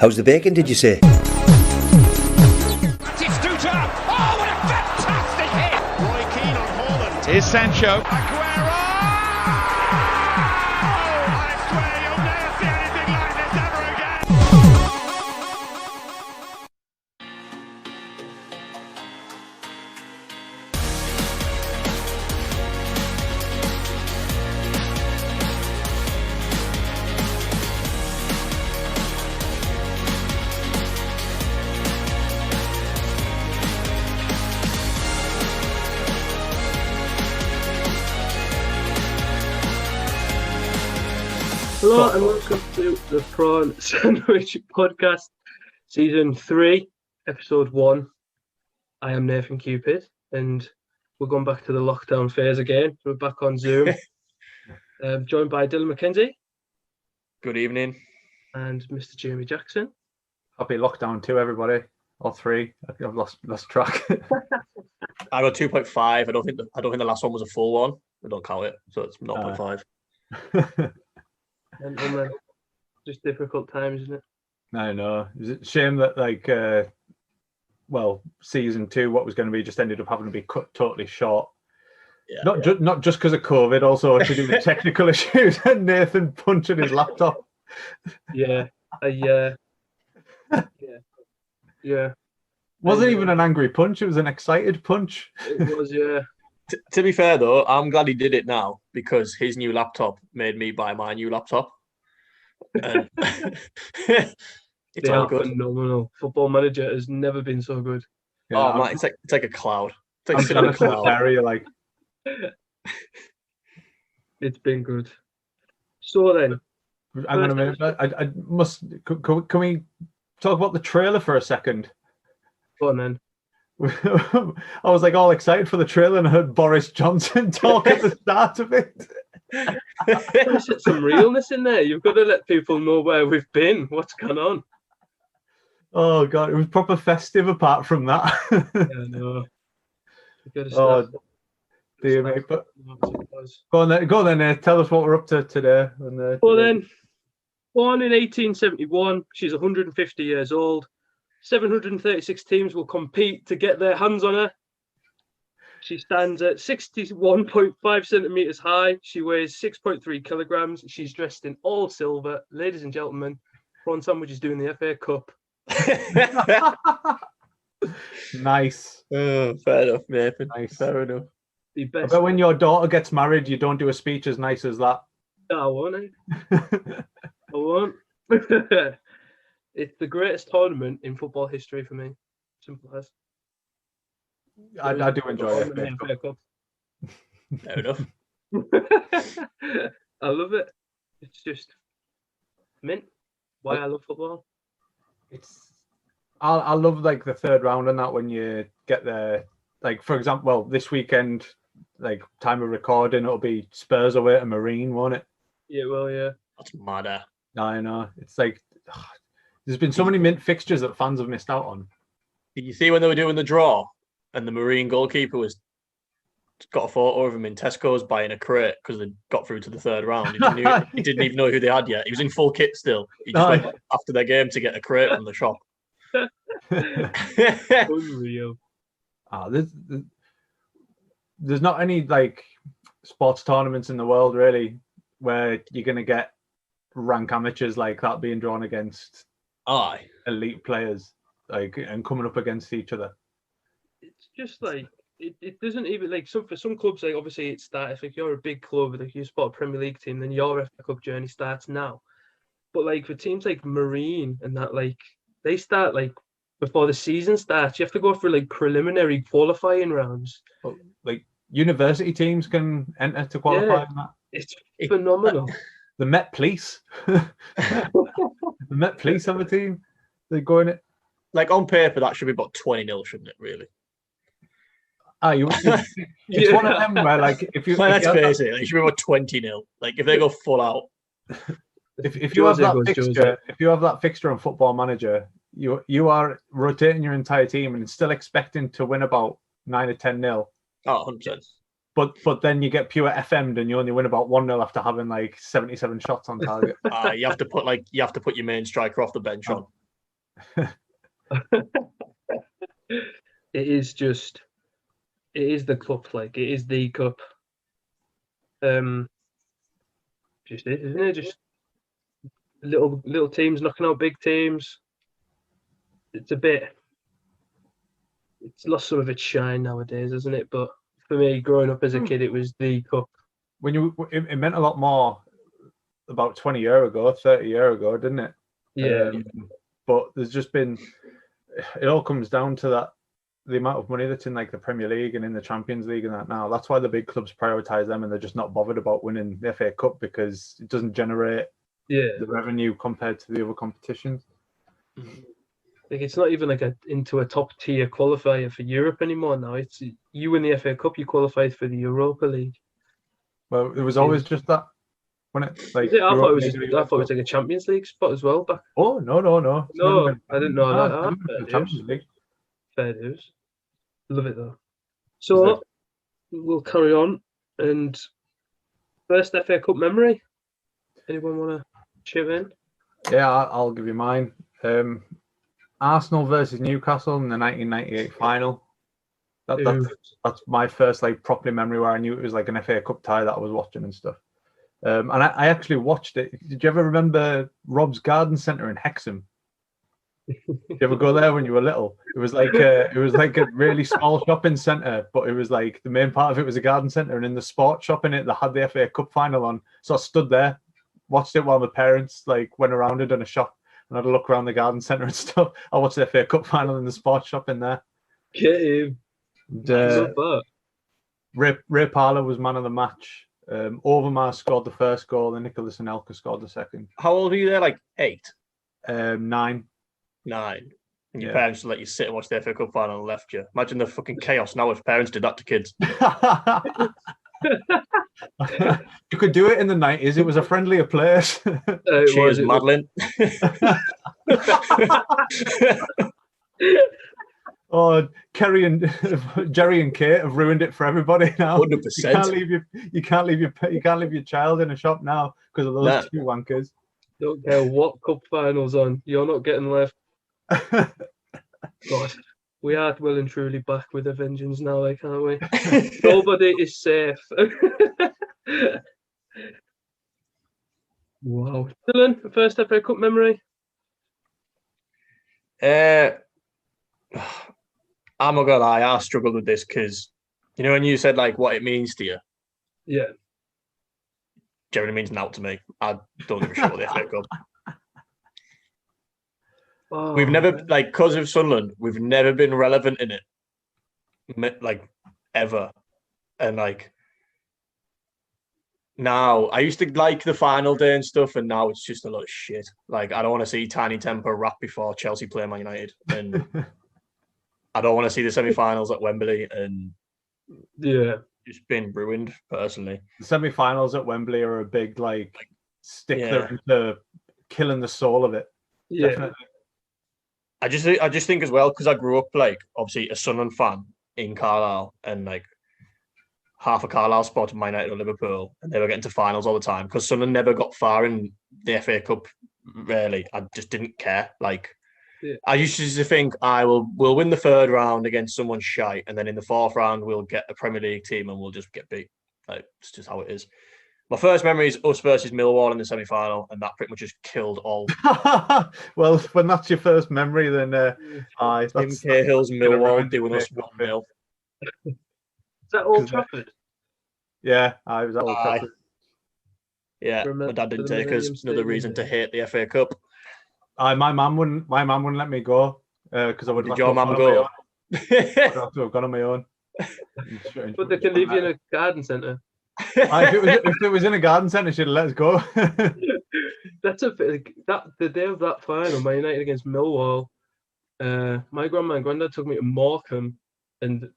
How's the bacon, did you say? It's Duta. Oh, what a fantastic hit! Roy Keane on Haaland. Here's Sancho. Aguero! I swear you'll never see anything like this ever again. Hello and welcome to the Prawn Sandwich Podcast, Season 3, Episode 1. I am Nathan Cupid, and we're going back to the lockdown phase again. We're back on Zoom, joined by Dylan McKenzie. Good evening. And Mr. Jamie Jackson. Happy lockdown to everybody, or 3. I've lost track. I got 2.5. I don't think the last one was a full one. I don't count it, so it's 0.5. And then just difficult times, isn't it? I know. It's a shame that season 2, what was going to be, just ended up having to be cut totally short. Yeah, Not just because of COVID, also to do with technical issues and Nathan punching his laptop. Yeah. Wasn't even an angry punch; it was an excited punch. It was, yeah. To be fair though, I'm glad he did it now because his new laptop made me buy my new laptop. And it's They all are good. phenomenal. Football Manager has never been so good. Yeah, Oh man, it's like a cloud. It's like I'm sitting in a jealous of cloud. Terry, like. It's been good. So then, Hang on a minute. I must. Can we talk about the trailer for a second? go on then. I was like all excited for the trailer and I heard Boris Johnson talk at the start of it. There's some realness in there. You've got to let people know where we've been, what's gone on. Oh god, it was proper festive apart from that. Yeah, no. You've got to Oh, start. dear me. But go on then, tell us what we're up to today. Well then, born in 1871, she's 150 years old. 736 teams will compete to get their hands on her. She stands at 61.5 centimeters high. She weighs 6.3 kilograms. She's dressed in all silver. Ladies and gentlemen, Prawn Sandwiches doing the FA Cup. Nice. Oh, fair enough, Nathan. Nice. Fair enough. The best. But when your daughter gets married, you don't do a speech as nice as that. I won't. I won't. It's the greatest tournament in football history for me. Simple as. I do enjoy it. The FA Cup. Fair enough. I love it. It's just mint. Why I love football. I love like the third round and that when you get there. Like for example, well, this weekend, like time of recording, it'll be Spurs away at Marine, won't it? Yeah, well, yeah. That's mad. I know. It's like there's been so many mint fixtures that fans have missed out on. Did you see when they were doing the draw and the Marine goalkeeper got a photo of him in Tesco's buying a crate because they got through to the third round? He didn't even know who they had yet. He was in full kit still. He just went after their game to get a crate from the shop. Unreal. There's not any like sports tournaments in the world really where you're going to get rank amateurs like that being drawn against Aye. elite players like and coming up against each other. It's just like it doesn't even like for some clubs, like obviously it starts if you're a big club, like you support a Premier League team, then your FA Cup journey starts now. But like for teams like Marine and that, like they start like before the season starts. You have to go through like preliminary qualifying rounns. Like university teams can enter to qualify in that. It's phenomenal. The Met Police. The Met Police have a team. They're going it. Like on paper, that should be about 20-0, shouldn't it? Really? It's one of them where, like, if you Let's face it, it should be about 20-0. Like if they go full out. If you have that fixture on Football Manager, you are rotating your entire team and still expecting to win about 9 or 10-0. Oh, 100%. But then you get pure FM'd and you only win about 1-0 after having like 77 shots on target. You have to put your main striker off the bench on. It is the cup, like it is the cup. Just is, isn't it? Just little teams knocking out big teams. It's lost some of its shine nowadays, isn't it? But for me, growing up as a kid, it was the cup. It meant a lot more about 20 years ago, 30 years ago, didn't it? Yeah. But there's just been, it all comes down to the amount of money that's in like the Premier League and in the Champions League and that now. That's why the big clubs prioritize them, and they're just not bothered about winning the FA Cup because it doesn't generate the revenue compared to the other competitions. Like it's not even like into a top tier qualifier for Europe anymore now. It's you win the FA Cup, you qualify for the Europa League. Well, it was always just that. When it like I thought it was like a Champions League spot as well. Back. Oh no! No, I didn't know that. The Champions League. Fair news. Love it though. So we'll carry on. And first FA Cup memory. Anyone want to chip in? Yeah, I'll give you mine. Arsenal versus Newcastle in the 1998 final. That's my first like proper memory where I knew it was like an FA Cup tie that I was watching and stuff. And I actually watched it. Did you ever remember Rob's Garden Centre in Hexham? Did you ever go there when you were little? It was like a really small shopping centre, but it was like the main part of it was a garden centre, and in the sports shop in it, they had the FA Cup final on. So I stood there, watched it while my parents like went around it in a shop and had a look around the garden centre and stuff. I watched the FA Cup final in the sports shop in there. Get him. Ray Parlour was man of the match. Overmars scored the first goal, and Nicholas Anelka scored the second. How old were you there? Like 8? 9. 9. And your parents let you sit and watch the FA Cup final and left you. Imagine the fucking chaos now if parents did that to kids. You could do it in the 90s. It was a friendlier place. Cheers, Madeline. Oh, Jerry and Kate have ruined it for everybody now. 100%. You can't leave your child in a shop now because of those two wankers. Don't care what cup final's on, you're not getting left. God, we are well and truly back with a vengeance now, can't we? Nobody is safe. Wow. Dylan, first FA Cup memory? I'm not gonna lie, I struggled with this because you know when you said like what it means to you. Yeah. Generally means naught to me. I don't give a shit about the FA Cup. Oh, we've never because of Sunderland, we've never been relevant in it, like ever, and like now I used to like the final day and stuff, and now it's just a lot of shit. Like I don't want to see Tiny Temper rap before Chelsea play Man United, and I don't want to see the semi-finals at Wembley, and just been ruined personally. The semi-finals at Wembley are a big stickler into killing the soul of it. Yeah. Definitely. I just think as well because I grew up obviously a Sunderland fan in Carlisle, and half of Carlisle supported Man United or Liverpool, and they were getting to finals all the time because Sunderland never got far in the FA Cup. Really, I just didn't care. I used to think we'll win the third round against someone shite, and then in the fourth round we'll get a Premier League team and we'll just get beat. It's just how it is. My first memory is us versus Millwall in the semi-final, and that pretty much just killed all. Well, when that's your first memory, then Tim Cahill's Millwall doing us 1-0. Is that Old Trafford? Yeah, I was at Old Trafford. Yeah, my dad didn't take us. Another reason to hate the FA Cup. My mum wouldn't let me go because I would. Did your mum go? I'd have to have gone on my own. But they can leave you in a garden centre. If it was in a garden centre, she'd let us go. That's the day of that final, Man United against Millwall. My grandma and granddad took me to Morecambe, and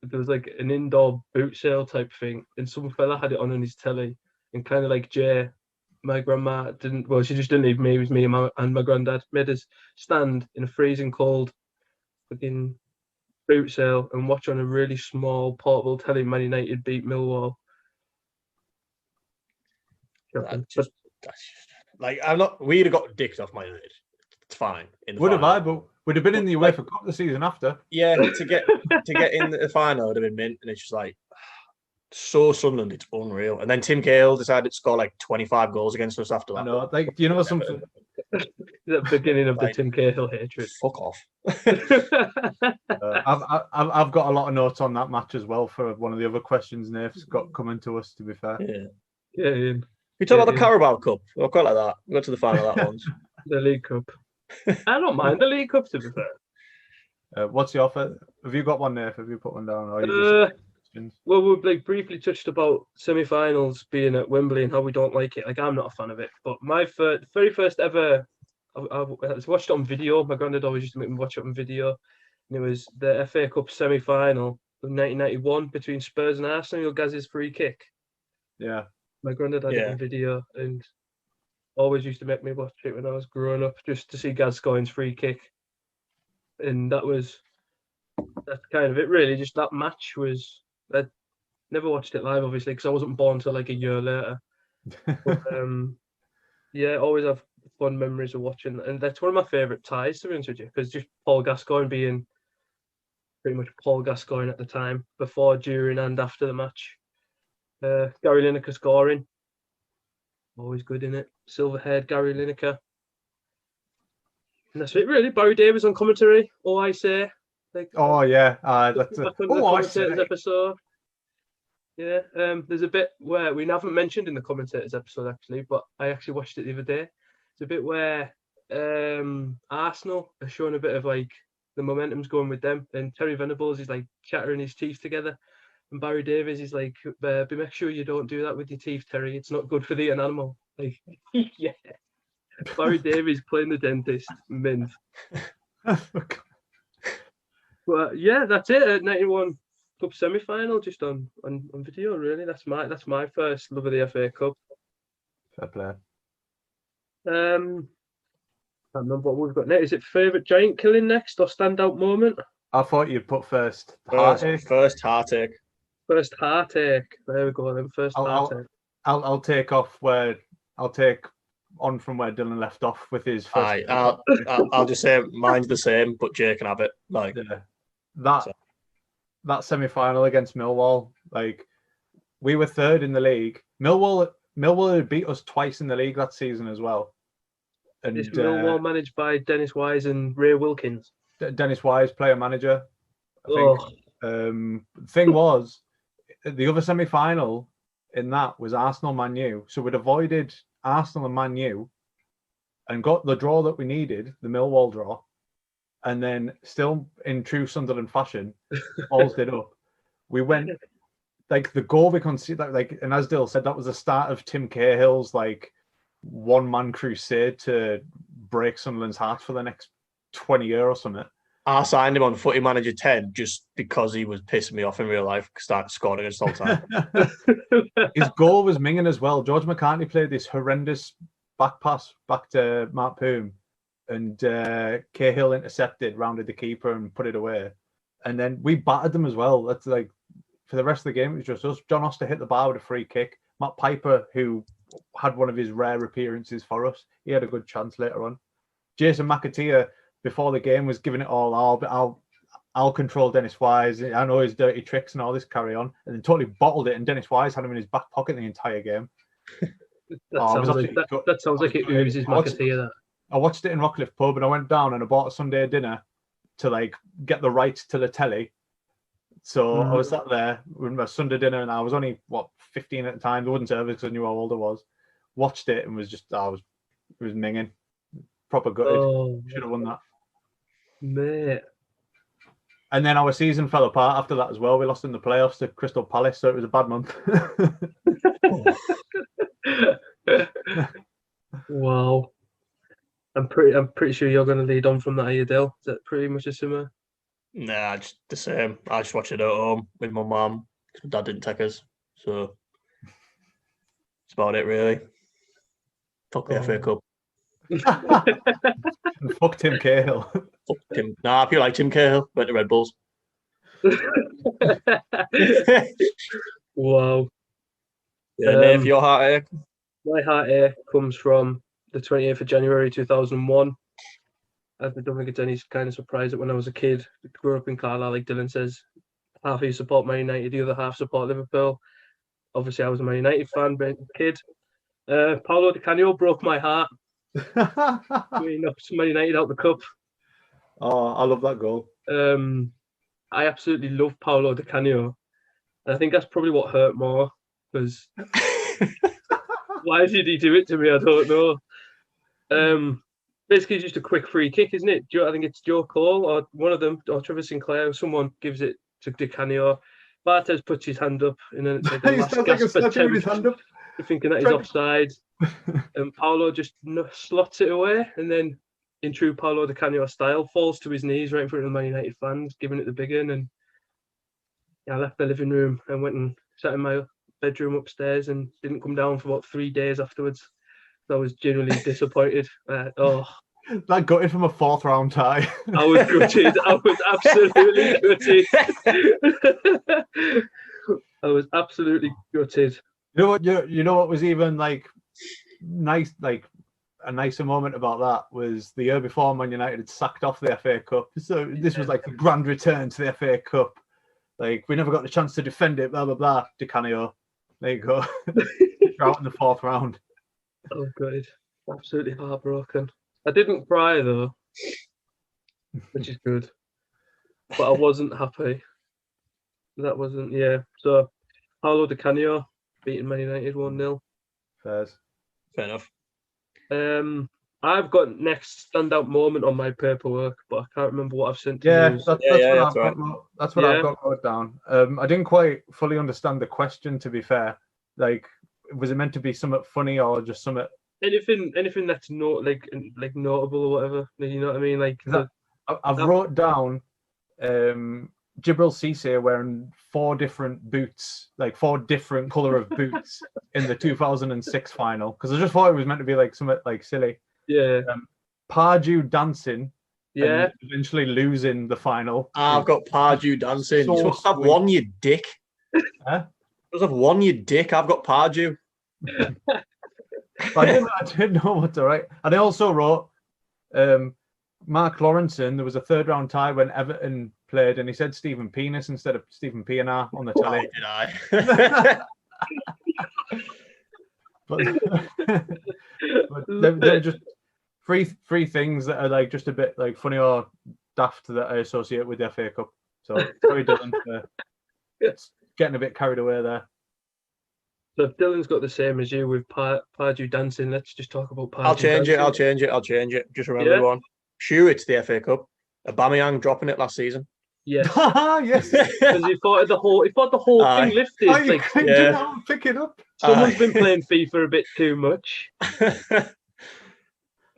there was an indoor boot sale type thing, and some fella had it on his telly, and kind of like Jay. My grandma didn't. Well, she just didn't leave me. It was me and my granddad. Made us stand in a freezing cold, fucking boot sale and watch on a really small portable telly Man United beat Millwall. I'm not. We'd have got dicked off Man United. It's fine. In the Would have final. I, but would have been in the Like- UEFA Cup the season after. Yeah, to get in the final would have been mint, and it's just like so Sunderland, it's unreal. And then Tim Cahill decided to score like 25 goals against us after that. I know, like, do you know something? The beginning of the Like- Tim Cahill hatred. Fuck off. I've got a lot of notes on that match as well for one of the other questions Nath's got coming to us. To be fair, Yeah. Yeah, Ian. We talk about the Yeah. Carabao Cup. I quite like that. We got to the final of that once. The League Cup. I don't mind the League Cup, to be fair. what's the offer? Have you got one, Nath? Have you put one down? Or you just questions? Well, we've like briefly touched about semi-finals being at Wembley and how we don't like it. Like, I'm not a fan of it. But my very first ever, I watched it on video. My granddad always used to make me watch it on video. And it was the FA Cup semi-final of 1991 between Spurs and Arsenal. Gaz's free kick. Yeah. My granddad had it Yeah. on video and always used to make me watch it when I was growing up, just to see Gaz scoring his free kick. And that's kind of it, really. Just that match was. I never watched it live, obviously, because I wasn't born until like a year later. But, yeah, always have fond memories of watching, and that's one of my favourite ties, to be honest with you, because just Paul Gascoigne being pretty much Paul Gascoigne at the time, before, during, and after the match. Gary Lineker scoring, always good in it. Silver-haired Gary Lineker, and that's it, really. Barry Davies on commentary. Oh, I say. Like, Oh yeah, that's back on the commentators episode. Yeah, there's a bit where we haven't mentioned in the commentators episode actually, but I actually watched it the other day. It's a bit where Arsenal are showing a bit of like the momentum's going with them, and Terry Venables is like chattering his teeth together, and Barry Davies is like, "But make sure you don't do that with your teeth, Terry. It's not good for the animal." Like, yeah, Barry Davies playing the dentist, mint. But yeah, that's it. 91 Cup semi-final, just on video. Really, that's my first love of the FA Cup. Fair play. I can't remember what we've got next. Is it favourite giant killing next or standout moment? I thought you'd put first heartache. First heartache. First heartache. There we go. Then first heartache. I'll take off where I'll take on from where Dylan left off with his first. Aye, I'll just say mine's the same, but Jay can have it. Like that semi-final against Millwall, like we were third in the league. Millwall had beat us twice in the league that season as well. And This Millwall managed by Dennis Wise and Ray Wilkins. Dennis Wise, player manager. I think. The thing was, the other semi-final in that was Arsenal Man U. So we'd avoided Arsenal and Man U and got the draw that we needed, the Millwall draw. And then, still in true Sunderland fashion, ballsed it up. We went like the goal we conceded. Like, and as Dill said, that was the start of Tim Cahill's like one-man crusade to break Sunderland's heart for the next 20 years or something. I signed him on Footy Manager 10 just because he was pissing me off in real life. Started scoring against all time. His goal was minging as well. George McCartney played this horrendous back pass back to Mark Poom, and Cahill intercepted, rounded the keeper, and put it away. And then we battered them as well. That's like for the rest of the game, it was just us. John Oster hit the bar with a free kick. Matt Piper, who had one of his rare appearances for us, he had a good chance later on. Jason McAteer, before the game, was giving it all. I'll control Dennis Wise. I know his dirty tricks and all this carry on, and then totally bottled it. And Dennis Wise had him in his back pocket the entire game. That sounds like it oozes McAteer. I watched it in Rockcliffe Pub, and I went down and I bought a Sunday dinner to like get the rights to the telly. So I was sat there with my Sunday dinner, and I was only 15 at the time. They wouldn't serve it because I knew how old I was. Watched it and was just it was minging, proper gutted. Should have won that, mate. And then our season fell apart after that as well. We lost in the playoffs to Crystal Palace, so it was a bad month. Wow. I'm pretty sure you're going to lead on from that, Adele. Is that pretty much a similar? Nah, just the same. I just watched it at home with my mum because my dad didn't take us. So that's about it, really. Fuck the FA Cup. Fuck Tim Cahill. Fuck Tim. Nah, I feel like Tim Cahill went to Red Bulls. Wow. Yeah, Dave, your heartache? My heartache comes from the 28th of January 2001. I don't think it's any kind of surprise that when I was a kid, grew up in Carlisle, like Dylan says, half of you support Man United, the other half support Liverpool. Obviously, I was a Man United fan, being a kid. Paulo Di Canio broke my heart. He knocked Man United out the cup. Oh, I love that goal. I absolutely love Paulo Di Canio. And I think that's probably what hurt more, because why did he do it to me? I don't know. Basically, it's just a quick free kick, isn't it? I think it's Joe Cole or one of them, or Trevor Sinclair. Someone gives it to Di Canio. Barthez puts his hand up in a last gasp attempt, thinking that he's offside. And Paulo just slots it away, and then in true Paulo Di Canio style, falls to his knees right in front of the Man United fans, giving it the big one. And yeah, I left the living room and went and sat in my bedroom upstairs and didn't come down for about 3 days afterwards. So I was genuinely disappointed. That gutted from a 4th round tie. I was gutted. I was absolutely gutted. I was absolutely gutted. You know what? You know what was even like nice, like a nicer moment about that was the year before Man United had sacked off the FA Cup. So this was like the grand return to the FA Cup. Like we never got the chance to defend it. Blah blah blah. Di Canio, there you go. Out in the 4th round. Oh, good. Absolutely heartbroken. I didn't cry though, which is good. But I wasn't happy. That wasn't, yeah. So, Paulo Di Canio beating Man United 1-0. Fair enough. I've got next standout moment on my paperwork, but I can't remember what I've sent to you. That's what I've got wrote down. I didn't quite fully understand the question, to be fair. Like, was it meant to be something funny or just something? Anything that's like notable or whatever. You know what I mean? Like I've wrote down Jibril Cisse wearing 4 different boots, like 4 different color of boots in the 2006 final, because I just thought it was meant to be like something like silly. Yeah. Pardew dancing. Yeah. And eventually losing the final. I've got Pardew dancing. You must have won, you dick. Huh? You must have won, you dick. I've got Pardew. I didn't know what to write. And I also wrote Mark Lawrenson. There was a 3rd round tie when Everton played, and he said Stephen Penis instead of Stephen Pienaar on the telly. Why did I? but they're just three things that are like just a bit like funny or daft that I associate with the FA Cup. So sorry, Dylan, getting a bit carried away there. So if Dylan's got the same as you with Pardew dancing, let's just talk about Pardew I'll change dancing. I'll change it. Just remember one. Sure, it's the FA Cup. Aubameyang dropping it last season. Yes. Yes. Because he thought the whole thing lifted. Pick it up. Someone's been playing FIFA a bit too much.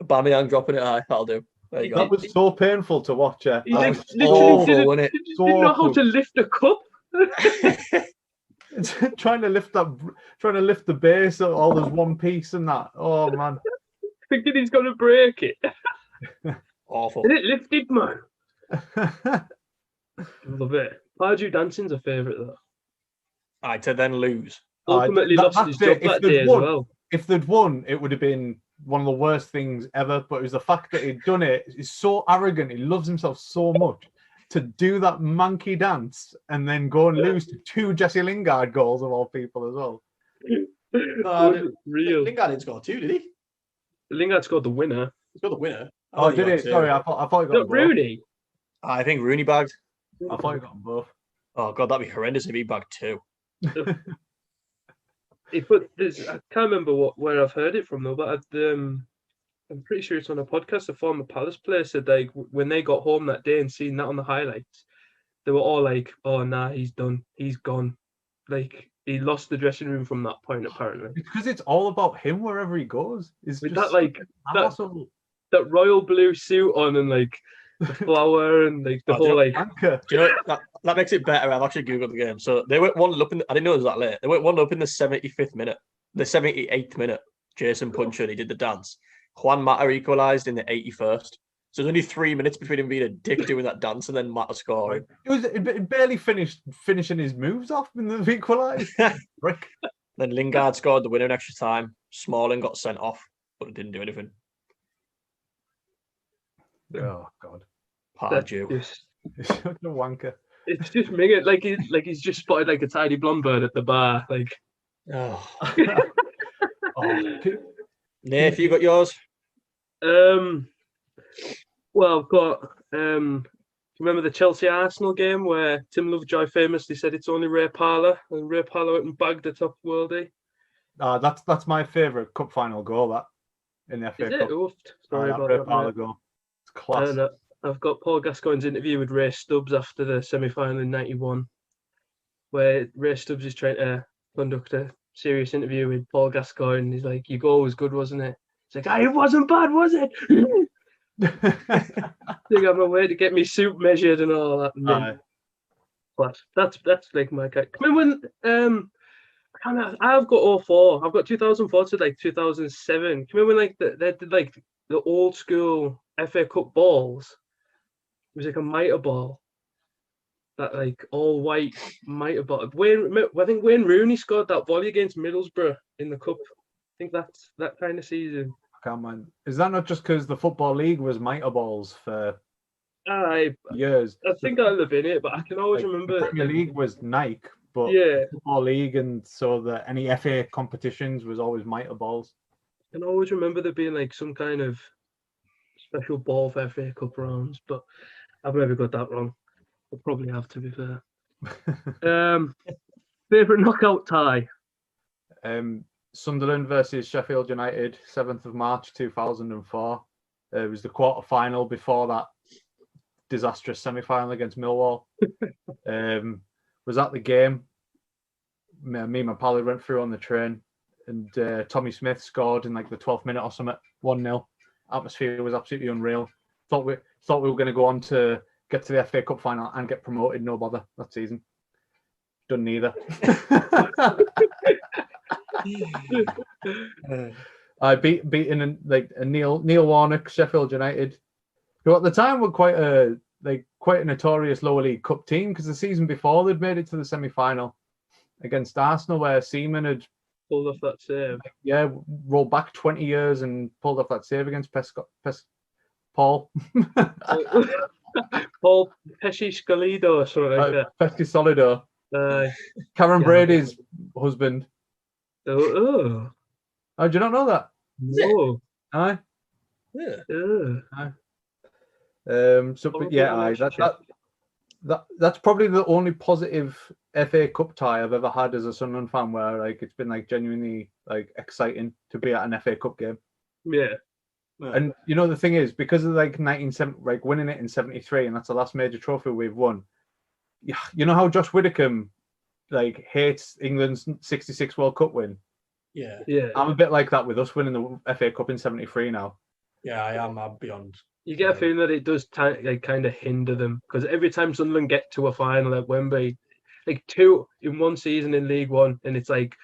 Aubameyang dropping it high. That'll do. There you go. That was so painful to watch. He awful, didn't know how to lift a cup. trying to lift the base of all those one piece and that. Oh man. Thinking he's gonna break it. Awful. And it lifted, man. Love it. Pardew dancing's a favourite though. Alright, to then lose. Ultimately lost his job that day as well. If they'd won, it would have been one of the worst things ever. But it was the fact that he'd done it. He's so arrogant. He loves himself so much. To do that monkey dance and then go and lose to 2 Jesse Lingard goals of all people as well. Real. Lingard didn't score 2, did he? Lingard scored the winner. He scored the winner. Oh, did it? Sorry, I thought he got both. Rooney. I think Rooney bagged. I thought he got them both. Oh god, that'd be horrendous if he bagged 2. I can't remember where I've heard it from though, but I'm pretty sure it's on a podcast. A former Palace player said like when they got home that day and seen that on the highlights, they were all like, "Oh nah, he's done. He's gone." Like he lost the dressing room from that point. Apparently, it's because it's all about him wherever he goes. It's with just that royal blue suit on and like the flower and like the whole like. Do you know that makes it better? I've actually googled the game. So they went 1 up I didn't know it was that late. They went 1 up in the 75th minute, the 78th minute. Jason Puncher, he did the dance. Juan Mata equalised in the 81st. So there's only 3 minutes between him being a dick doing that dance and then Mata scoring. It barely finishing his moves off in the equalised. Then Lingard scored the winner in extra time. Smalling got sent off, but it didn't do anything. Oh God, Part you. he's such a wanker. It's just minging. He's just spotted like a tiny blonde bird at the bar. Like, Oh. Oh, Nath, you got yours? Well, I've got remember the Chelsea Arsenal game where Tim Lovejoy famously said it's only Ray Parlour, and Ray Parlour went and bagged the top worldie. that's my favourite cup final goal. That in the FA Is it? Cup. Oof, sorry about Ray that. Parlour Mate. goal. It's class. And I've got Paul Gascoigne's interview with Ray Stubbs after the semi-final in '91, where Ray Stubbs is trying to conduct a serious interview with Paul Gascoigne. And he's like, "Your goal was good, wasn't it?" He's like, "It wasn't bad, was it?" Think I'm away to get me soup measured and all that. But that's like my guy. I mean, when I've got 04. I've got 2004 to like 2007. Can you remember like they did like the old school FA Cup balls? It was like a mitre ball, that like all white mitre ball. I think Wayne Rooney scored that volley against Middlesbrough in the cup. I think that's that kind of season. I can't mind. Is that not just because the Football League was mitre balls for years? I think I'll have been it, but I can always Like, remember. the Premier League was Nike, but Yeah, Football League and so that any FA competitions was always mitre balls. I can always remember there being like some kind of special ball for FA Cup rounds, but I've maybe got that wrong. I probably have, to be fair. Favorite knockout tie? Sunderland versus Sheffield United, 7th of March 2004. It was the quarter final before that disastrous semi-final against Millwall. Was at the game. Me and my pal went through on the train, and Tommy Smith scored in like the 12th minute or something, 1-0. Atmosphere was absolutely unreal. Thought we were going to go on to get to the FA Cup final and get promoted. No bother that season. Done neither. I beaten like a Neil Warnock Sheffield United, who at the time were quite a notorious lower league cup team, because the season before they'd made it to the semi-final against Arsenal, where Seaman had Pulled off that save. rolled back 20 years and pulled off that save against Paul. Paul Pesci-Scalido or something like that. Pesky Solido. Karen Brady's husband. Oh, Oh, do you not know that? no. Aye. Yeah. That's probably the only positive FA Cup tie I've ever had as a Sunderland fan, where like it's been like genuinely like exciting to be at an FA Cup game. Yeah. And you know the thing is, because of like 1970, like winning it in '73, and that's the last major trophy we've won. You know how Josh Widdicombe like hates England's '66 World Cup win. Yeah. I'm a bit like that with us winning the FA Cup in '73 now. Yeah, I am. I'm beyond. You get a feeling that it does kind of hinder them, because every time Sunderland get to a final at Wembley, like 2 in one season in League One, and it's like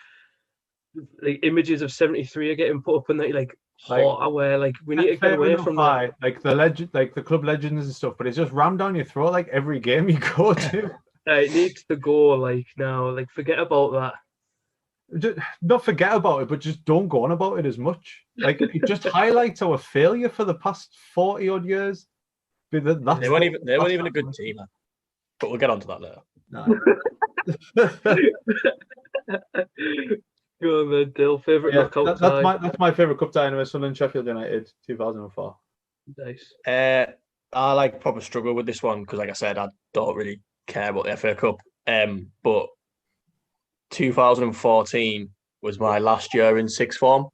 images of '73 are getting put up, and they like hot where like we need to get away from that. Like the legend, like the club legends and stuff, but it's just rammed down your throat like every game you go to. It needs to go like now. Like forget about that. Just, not forget about it, but just don't go on about it as much. Like it just highlights our failure for the past 40 odd years. They weren't even a good team, but we'll get onto that later. No. Go on then, Dill. Favorite knockout tie? That's my favorite cup tie anyway. Sunderland Sheffield United 2004. Nice. I like probably struggle with this one because, like I said, I don't really care about the FA Cup. But 2014 was my last year in sixth form,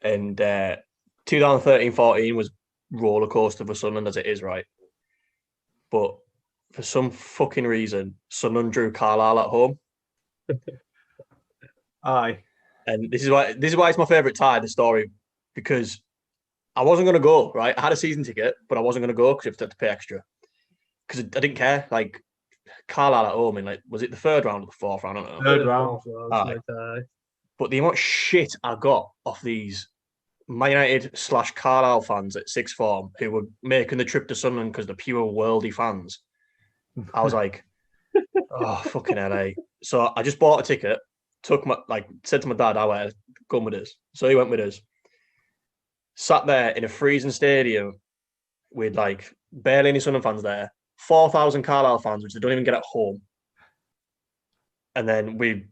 and 2013-14 was roller coaster for Sunderland as it is, right? But for some fucking reason, Sunderland drew Carlisle at home. Aye. And this is why it's my favourite tie, the story, because I wasn't going to go, right? I had a season ticket, but I wasn't going to go because you had to pay extra. Because I didn't care. Like, Carlisle at home in, like, was it the third round or the fourth round? I don't know. Third round. But the amount of shit I got off these Man United / Carlisle fans at sixth form who were making the trip to Sunderland because they're pure worldly fans, I was like, oh, fucking LA. So I just bought a ticket, said to my dad, I went, come with us. So he went with us. sat there in a freezing stadium with like barely any Sunderland fans there, 4,000 Carlisle fans, which they don't even get at home. And then we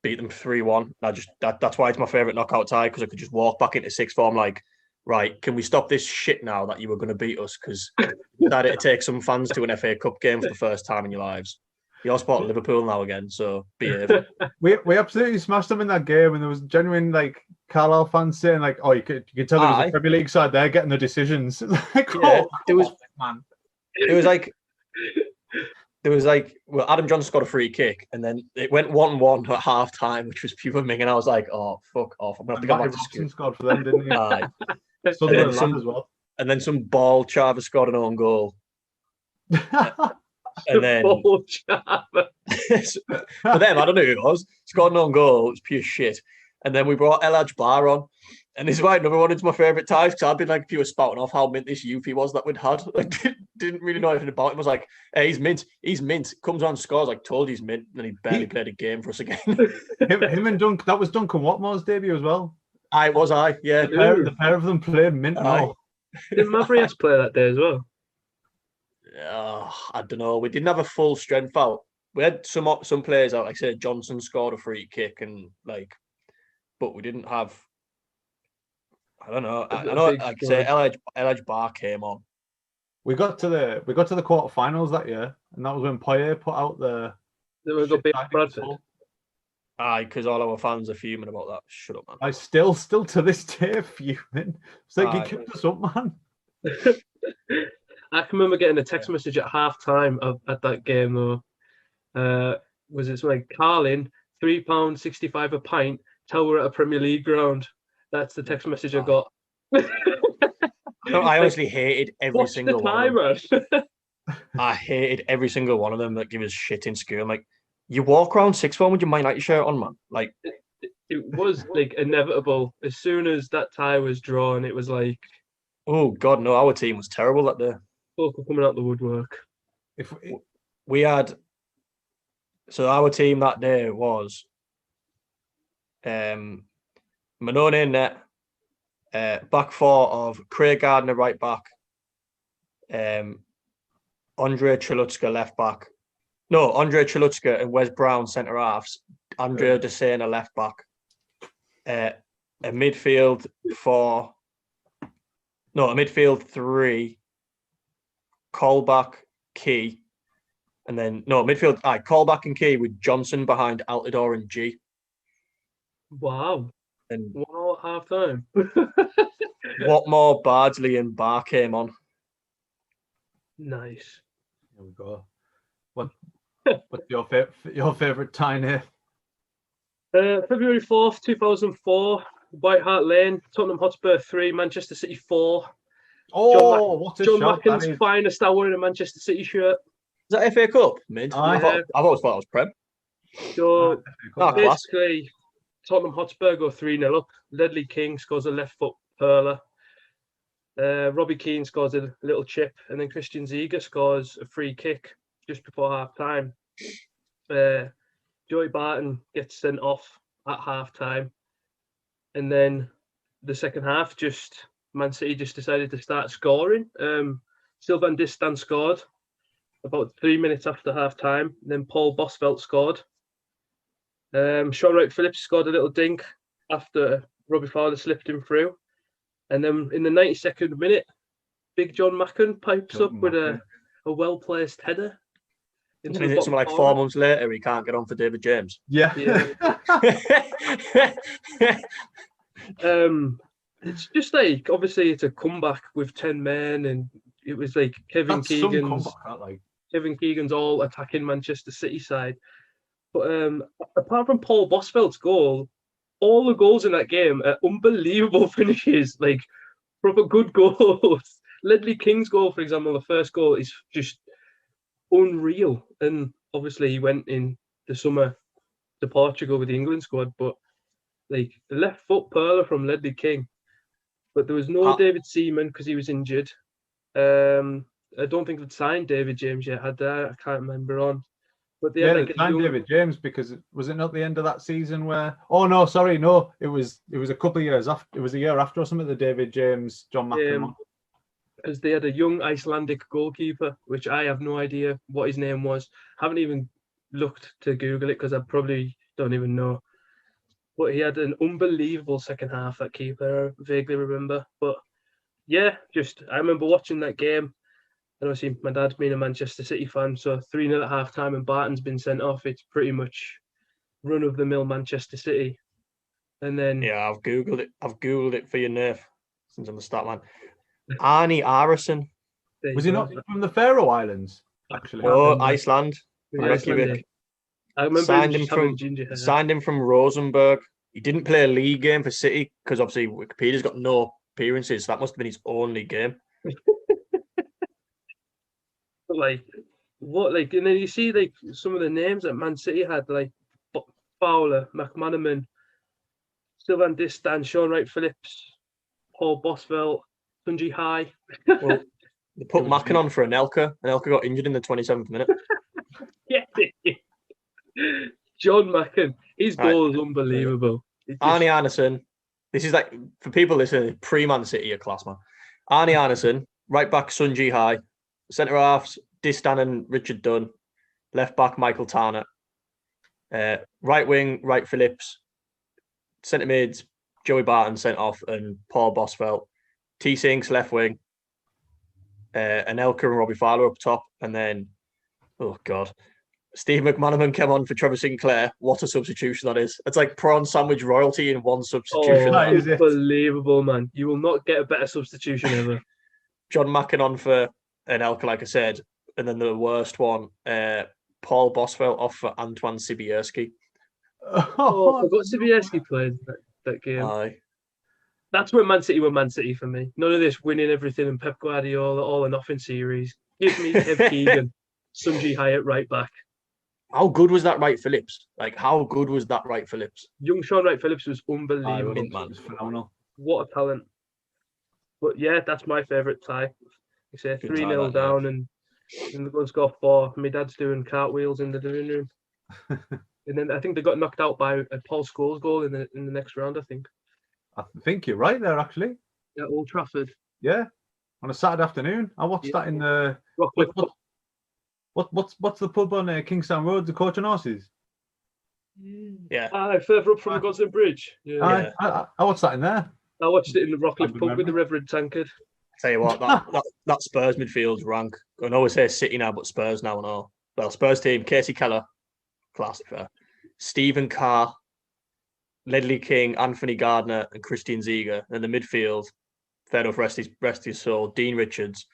beat them 3-1. That's why it's my favourite knockout tie, because I could just walk back into sixth form like, right, can we stop this shit now that you were going to beat us? Because you decided to take some fans to an FA Cup game for the first time in your lives. You're supporting Liverpool now again, so behave. We absolutely smashed them in that game, and there was genuine like Carlisle fans saying like, "Oh, you could tell there was a Premier League side there getting the decisions." Like, yeah, there was man. It was like, well, Adam Johnson scored a free kick, and then it went 1-1 at half time, which was pure ming, and I was like, oh, fuck off. I'm going to have to go back to school. Scored for them, didn't he? As well. And then some ball Chava scored an own goal. And then for them, I don't know who it was. Scored an own goal. It was pure shit. And then we brought El Hadj Bar on. And this is why another one into my favourite ties, because I've been like pure spouting off how mint this youth he was that we'd had. Like, didn't really know anything about him. I was like, hey, he's mint. Comes on, scores, like, told he's mint. And then he barely played a game for us again. him and Dunk, that was Duncan Watmore's debut as well. Yeah. The pair of them played mint. Did Mavrias play that day as well? I don't know. We didn't have a full strength out. We had some players out. Like I said, Johnson scored a free kick, and like, but we didn't have. I don't know. I know. Like I say, El Hadj Bar came on. We got to the quarterfinals that year, and that was when Poyet put out the. They were going to beat Bradford. Aye, because all our fans are fuming about that. Shut up, man. I still to this day fuming. It's like, you kept us up, man. I can remember getting a text message at half time at that game though. Was it like, Carlin, £3.65 a pint, tell we're at a Premier League ground. That's the text message I got. I honestly hated every single one of them. I hated every single one of them that give us shit in school. I'm like, you walk around sixth form with your Man United shirt on, man. Like, it was like inevitable. As soon as that tie was drawn, it was like, oh God, no, our team was terrible that day. Folk were coming out the woodwork. We had, so our team that day was Manone in net, back four of Craig Gardner right back, Andre Chalutska left back. No, Andre Chalutska and Wes Brown centre halves. Andrea Desena left back. A midfield three. Colback, Key, and then midfield. Colback and Key with Johnson behind Altidore and G. Wow! And 1-1 at half time. Watmore, Bardsley, and Barr came on. Nice. Here we go. What's your favourite tie here? February 4th, 2004, White Hart Lane, Tottenham Hotspur 3, Manchester City 4. John Macken's finest hour in a Manchester City shirt. Is that FA Cup? Mid? I've always thought it was Prem. So basically, Tottenham Hotspur go 3-0 up. Ledley King scores a left foot perler. Robbie Keane scores a little chip, and then Christian Ziege scores a free kick just before half time. Joey Barton gets sent off at half time, and then the second half, Man City just decided to start scoring. Sylvain Distin scored about 3 minutes after half time. Then Paul Bosvelt scored. Sean Wright-Phillips scored a little dink after Robbie Fowler slipped him through. And then in the 92nd minute, Big John Macken pipes up with a well-placed header. Something like 4 months later, he can't get on for David James. Yeah. It's just like, obviously it's a comeback with 10 men, and it was like Kevin Keegan's all attacking Manchester City side. But apart from Paul Bosvelt's goal, all the goals in that game are unbelievable finishes, like proper good goals. Ledley King's goal, for example, the first goal is just unreal. And obviously he went in the summer to Portugal with the England squad, but like the left foot perler from Ledley King. But there was no David Seaman because he was injured. I don't think they'd signed David James yet, had they? I can't remember on. But they Yeah, had they like a signed young, David James because was it not the end of that season where? Oh no, sorry, no, it was a couple of years after. It was a year after or something. The David James, John Mackin one. because they had a young Icelandic goalkeeper, which I have no idea what his name was. Haven't even looked to Google it because I probably don't even know. But he had an unbelievable second half, that keeper, I vaguely remember. But yeah, I remember watching that game. And obviously, my dad's been a Manchester City fan, so 3-0 at half time and Barton's been sent off. It's pretty much run of the mill Manchester City. And then Yeah, I've googled it. I've googled it for you, Nerf, since I'm the stat man. Arnie Arason. Was he not from the Faroe Islands? Actually, No, Iceland. Yeah, Reykjavik. I remember Signed him him just having from ginger hair. signed him from Rosenborg. He didn't play a league game for City because obviously Wikipedia's got no appearances. So that must have been his only game. But and then you see like some of the names that Man City had, like Fowler, McManaman, Sylvain Distin, Sean Wright Phillips, Paul Bosvelt, Sunji High. Well, they put Mackin on for Anelka. Anelka got injured in the 27th minute. Yeah. John Mackin, his goal is unbelievable. Arnie Arneson. This is like, for people listening, pre-Man City, a class man. Arnie Arneson, right back Sunji High, centre halves Distan and Richard Dunn, left back Michael Tarnett, right wing Wright Phillips, centre mids Joey Barton sent off and Paul Bosvelt, T Sinks left wing, Anelka and Robbie Fowler up top, and then Steve McManaman came on for Trevor Sinclair. What a substitution that is. It's like prawn sandwich royalty in one substitution. Oh, unbelievable, man. You will not get a better substitution ever. John Mackin on for Anelka, like I said. And then the worst one, Paul Bosvelt off for Antoine Sibierski. Oh, I forgot Sibierski played that game. Aye. That's when Man City were Man City for me. None of this winning everything and Pep Guardiola, all or nothing series. Give me Kev Keegan, Sunji Hyatt right back. How good was that Wright Phillips? Like, how good was that Wright Phillips? Young Sean Wright Phillips was unbelievable. Mint, man. Phenomenal. What a talent. But yeah, that's my favourite tie. You say 3-0 down and they're going to score 4. My dad's doing cartwheels in the living room. And then I think they got knocked out by a Paul Scholes goal in the next round, I think. I think you're right there, actually. At Old Trafford. Yeah. On a Saturday afternoon. I watched that in the... What's the pub on Kingstown Road, the Coach and Horses? Yeah. Further up from Godson Bridge. Yeah. I watched that in there. I watched it in the Rockcliffe pub with the Reverend Tankard. Tell you what, that Spurs midfield's rank. I know we say City now, but Spurs now and all. Well, Spurs team, Casey Keller, class fair. Stephen Carr, Ledley King, Anthony Gardner, and Christian Ziege. And the midfield, fair enough, rest his soul, Dean Richards,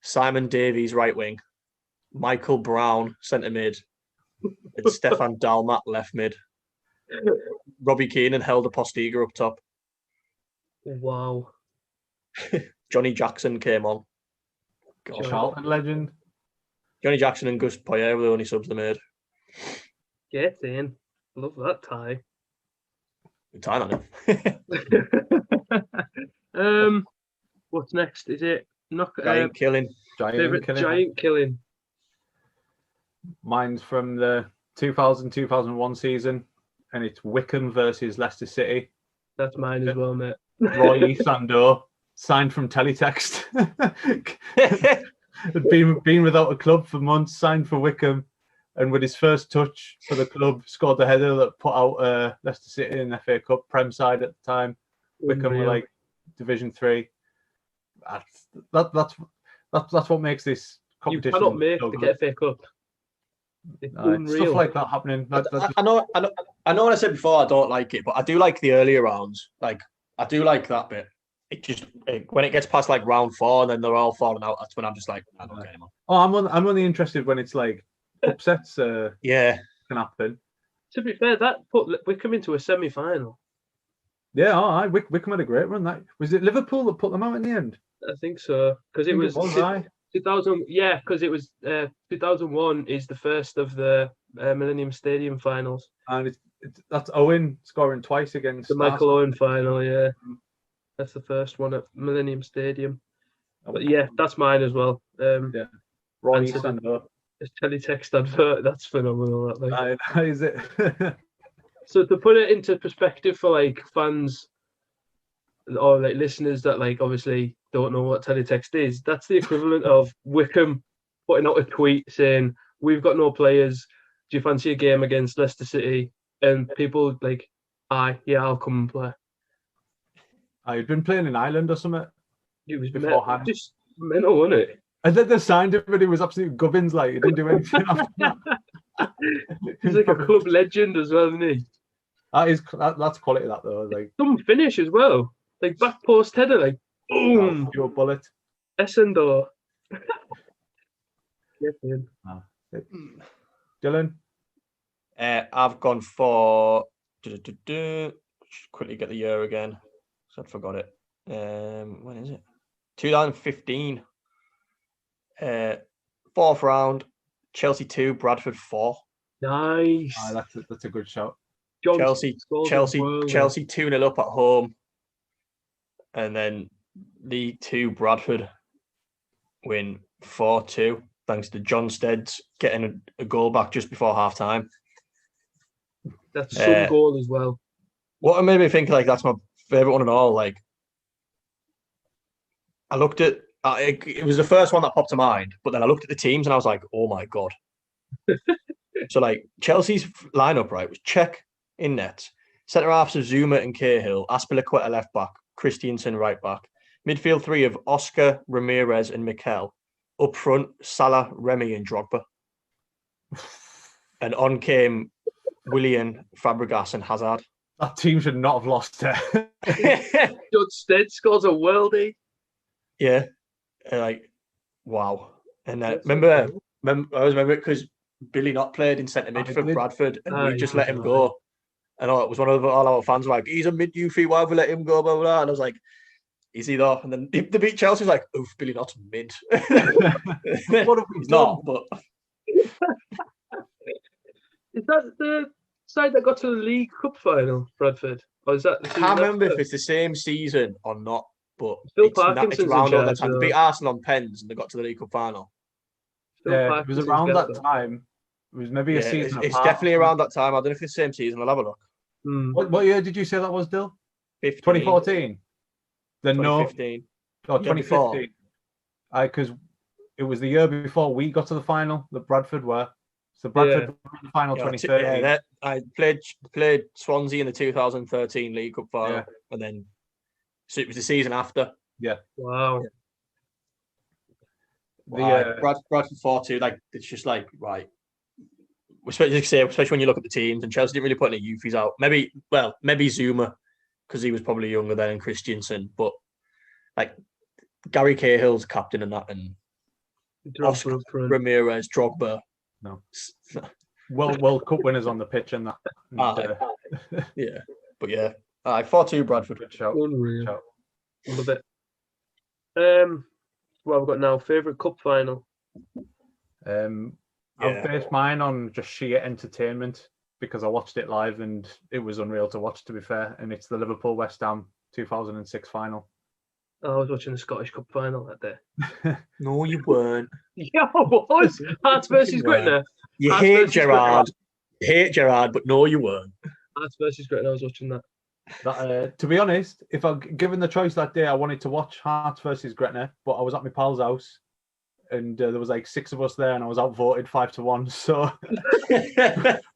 Simon Davies, right wing, Michael Brown, centre mid, and Stefan Dalmat, left mid. Robbie Keane and Helder Postiga up top. Wow. Johnny Jackson came on. God. Charlton legend. Johnny Jackson and Gus Poyet were the only subs they made. Get in. Love that tie. Good tie on it. What's next? Is it Giant killing? Giant killing. Mine's from the 2000-2001 season, and it's Wickham versus Leicester City. That's mine as well, mate. Roy Sando, signed from Teletext. Had been without a club for months, signed for Wickham, and with his first touch for the club, scored the header that put out Leicester City in the FA Cup Prem side at the time. Wickham were like Division 3. That's what makes this competition. You cannot make the FA Cup. It's unreal. Stuff like that happening. I know what I said before. I don't like it, but I do like the earlier rounds. Like, I do like that bit. It just when it gets past like round 4 and then they're all falling out, that's when I'm just like, I don't care anymore. Oh, I'm only interested when it's like upsets. Can happen. To be fair, that put Wickham into a semi-final. Yeah, Wickham had a great run. That was it. Liverpool that put them out in the end. I think so because it was 2000. Yeah, because it was 2001 is the first of the Millennium Stadium finals, and that's Owen scoring twice against the Michael Owen final. Yeah, that's the first one at Millennium Stadium. But yeah, that's mine as well. Roy Sando. It's teletext advert. That's phenomenal. That like. Is it? So to put it into perspective for like fans or like listeners that like obviously don't know what teletext is, that's the equivalent of Wickham putting out a tweet saying, "We've got no players. Do you fancy a game against Leicester City?" And people like, "Aye, yeah, I'll come and play." I'd been playing in Ireland or something. It was Beforehand. just mental, wasn't it? And then they signed him, but he was absolute gubbins. Like he didn't do anything after that. He's like a club legend as well, isn't he? That's quality. That though, like Some finish as well, like back post header, like boom, pure bullet. Essendor. Yeah, man. Dylan, I've gone for just quickly get the year again. So I forgot it. When is it? 2015. Fourth round. Chelsea 2, Bradford 4. Nice. That's a good shout. Chelsea 2-0 up at home. And then League 2, Bradford win 4-2. Thanks to John Steads getting a goal back just before half time. That's some goal as well. What made me think like that's my favourite one at all. Like, I looked at it was the first one that popped to mind, but then I looked at the teams and I was like, oh my God. So, like, Chelsea's lineup, right, was Cech in net, centre halves of Zuma and Cahill, Aspilicueta left back, Christiansen right back, midfield three of Oscar, Ramirez, and Mikel. Up front, Salah, Remy, and Drogba. And on came Willian, Fabregas, and Hazard. That team should not have lost it. John Stead scores a worldie. Yeah. Like, wow. And I remember because Billy not played in centre mid for Bradford, and we just let him go. And it was one of all our fans were like, he's a mid-youthie, why have we let him go, blah, blah, blah. And I was like, is he though? And then they beat Chelsea, was like, oof, Billy Nott's mid. What have we he's done? not, but... Is that the side that got to the League Cup final, Bradford? Or is that? I can't remember if it's the same season or not, but Phil it's Parkinson's around all that charge, time. They beat Arsenal on pens and they got to the League Cup final. Yeah, it was around that time. It was maybe a season. It's definitely around that time. I don't know if it's the same season. I'll have a look. What year did you say that was, Dill? 2014. Then 2015. No, 2015. Because it was the year before we got to the final that Bradford were. So Bradford were in the final 2013. I played Swansea in the 2013 League Cup final, and then so it was the season after. Yeah. Wow. Bradford 4-2. Like, it's just like, right. Especially when you look at the teams, and Chelsea didn't really put any youths out. Maybe Zuma, because he was probably younger then, and Christiansen. But like Gary Cahill's captain and that, and Oscar, Ramirez, Drogba. No. World Cup winners on the pitch and that. Yeah. But yeah. 4-2 Bradford. Good shout. Unreal. Love it. What have we got now? Favourite cup final? I've based mine on just sheer entertainment because I watched it live and it was unreal to watch, to be fair. And it's the Liverpool West Ham 2006 final. I was watching the Scottish Cup final that day. No, you weren't. Yeah, I was. Hearts versus Gretna. You hate Gerrard. Hate Gerrard, but no, you weren't. Hearts versus Gretna. I was watching that. To be honest, if I given the choice that day, I wanted to watch Hearts versus Gretna, but I was at my pal's house, and there was like 6 of us there, and I was outvoted 5-1. So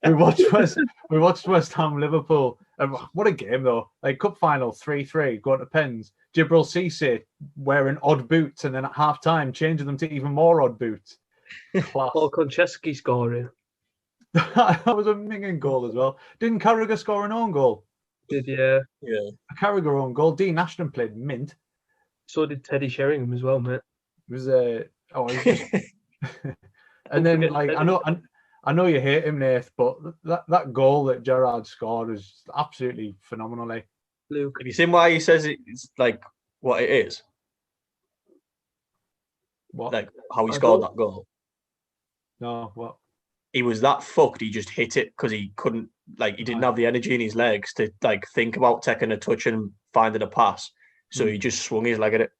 we watched West Ham Liverpool, and what a game though! Like cup final 3-3, going to pens. Jibril Cisse wearing odd boots, and then at half time changing them to even more odd boots. Class. Paul Konchesky scoring. That was a minging goal as well. Didn't Carragher score an own goal? Did yeah. A Carragher own goal. Dean Ashton played mint. So did Teddy Sheringham as well, mate. It was and then like I know you hate him, Nath, but that goal that Gerrard scored is absolutely phenomenal. Luke, have you seen why he says it's like what it is? What? Like how he scored that goal? No, what? He was that fucked. He just hit it because he couldn't, like, he didn't have the energy in his legs to like think about taking a touch and finding a pass. So he just swung his leg at it.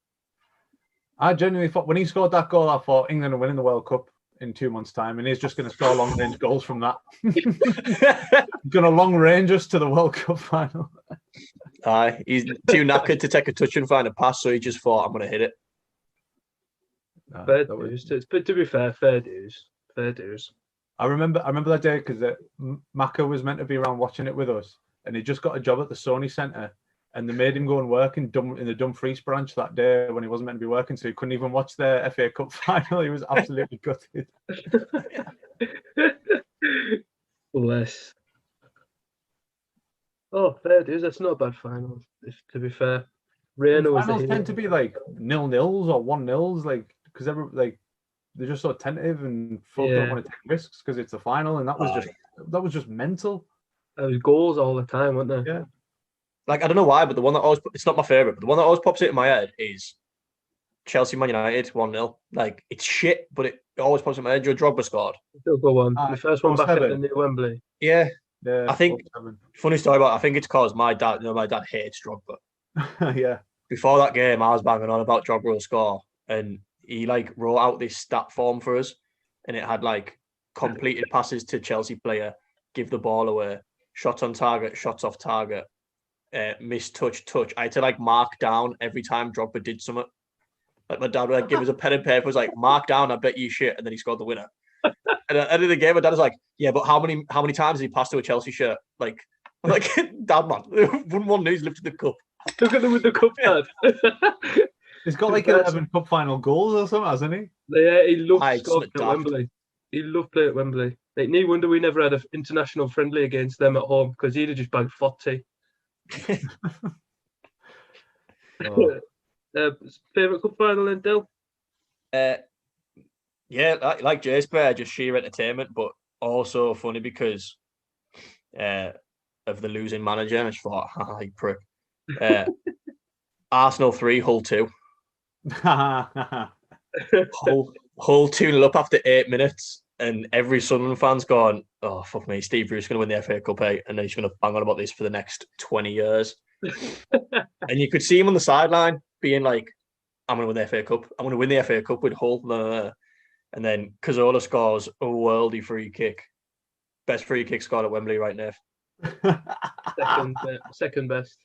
I genuinely thought when he scored that goal, I thought England are winning the World Cup in 2 months' time, and he's just going to score long range goals from that. Going to long range us to the World Cup final. Aye, he's too knackered to take a touch and find a pass, so he just thought, I'm going to hit it. Fair dues. But to be fair, fair dues. Fair dues. I remember that day because Maka was meant to be around watching it with us, and he just got a job at the Sony Centre, and they made him go and work in the Dumfries branch that day when he wasn't meant to be working, so he couldn't even watch the FA Cup final. He was absolutely gutted. Bless. Oh, fair dues. That's not a bad final. To be fair, Reina was the finals hero. tend to be like 0-0s or 1-0s, like because they're just so tentative and folk don't want to take risks because it's the final, and that was just mental. There was goals all the time, weren't there? Yeah. Like, I don't know why, but the one that always, it's not my favourite, but the one that always pops into my head is Chelsea Man United 1-0. Like, it's shit, but it always pops in my head. Joe Drogba scored. Still go on. The first one back at the new Wembley. Yeah. Yeah, I think, funny story about it, I think it's because my dad hates Drogba. Yeah. Before that game, I was banging on about Drogba will score, and he like wrote out this stat form for us, and it had like completed passes to Chelsea player, give the ball away, shots on target, shots off target, missed touch. I had to like mark down every time Drogba did something. Like my dad would like, give us a pen and paper, was like, mark down, I bet you shit, and then he scored the winner. And at the end of the game, my dad was like, yeah, but how many times has he passed to a Chelsea shirt? Like, I'm like, dad, man, wouldn't want news lifted the cup. Look at them with the cup, dad. He's got like 11 cup final goals or something, hasn't he? Yeah, he loved scoring at Wembley. He loved playing at Wembley. Like, no wonder we never had an international friendly against them at home, because he'd have just bagged 40. Favourite cup final then, Dill? Yeah, like Jay's player, just sheer entertainment, but also funny because of the losing manager. And I just thought, you prick. Arsenal 3, Hull 2. Hull 2-0 up after 8 minutes, and every Sunderland fan's gone, oh, fuck me, Steve Bruce is going to win the FA Cup, and then he's going to bang on about this for the next 20 years. And you could see him on the sideline being like, I'm going to win the FA Cup. I'm going to win the FA Cup with Hull. And then Cazorla scores a worldy free kick. Best free kick scored at Wembley right now. Second best.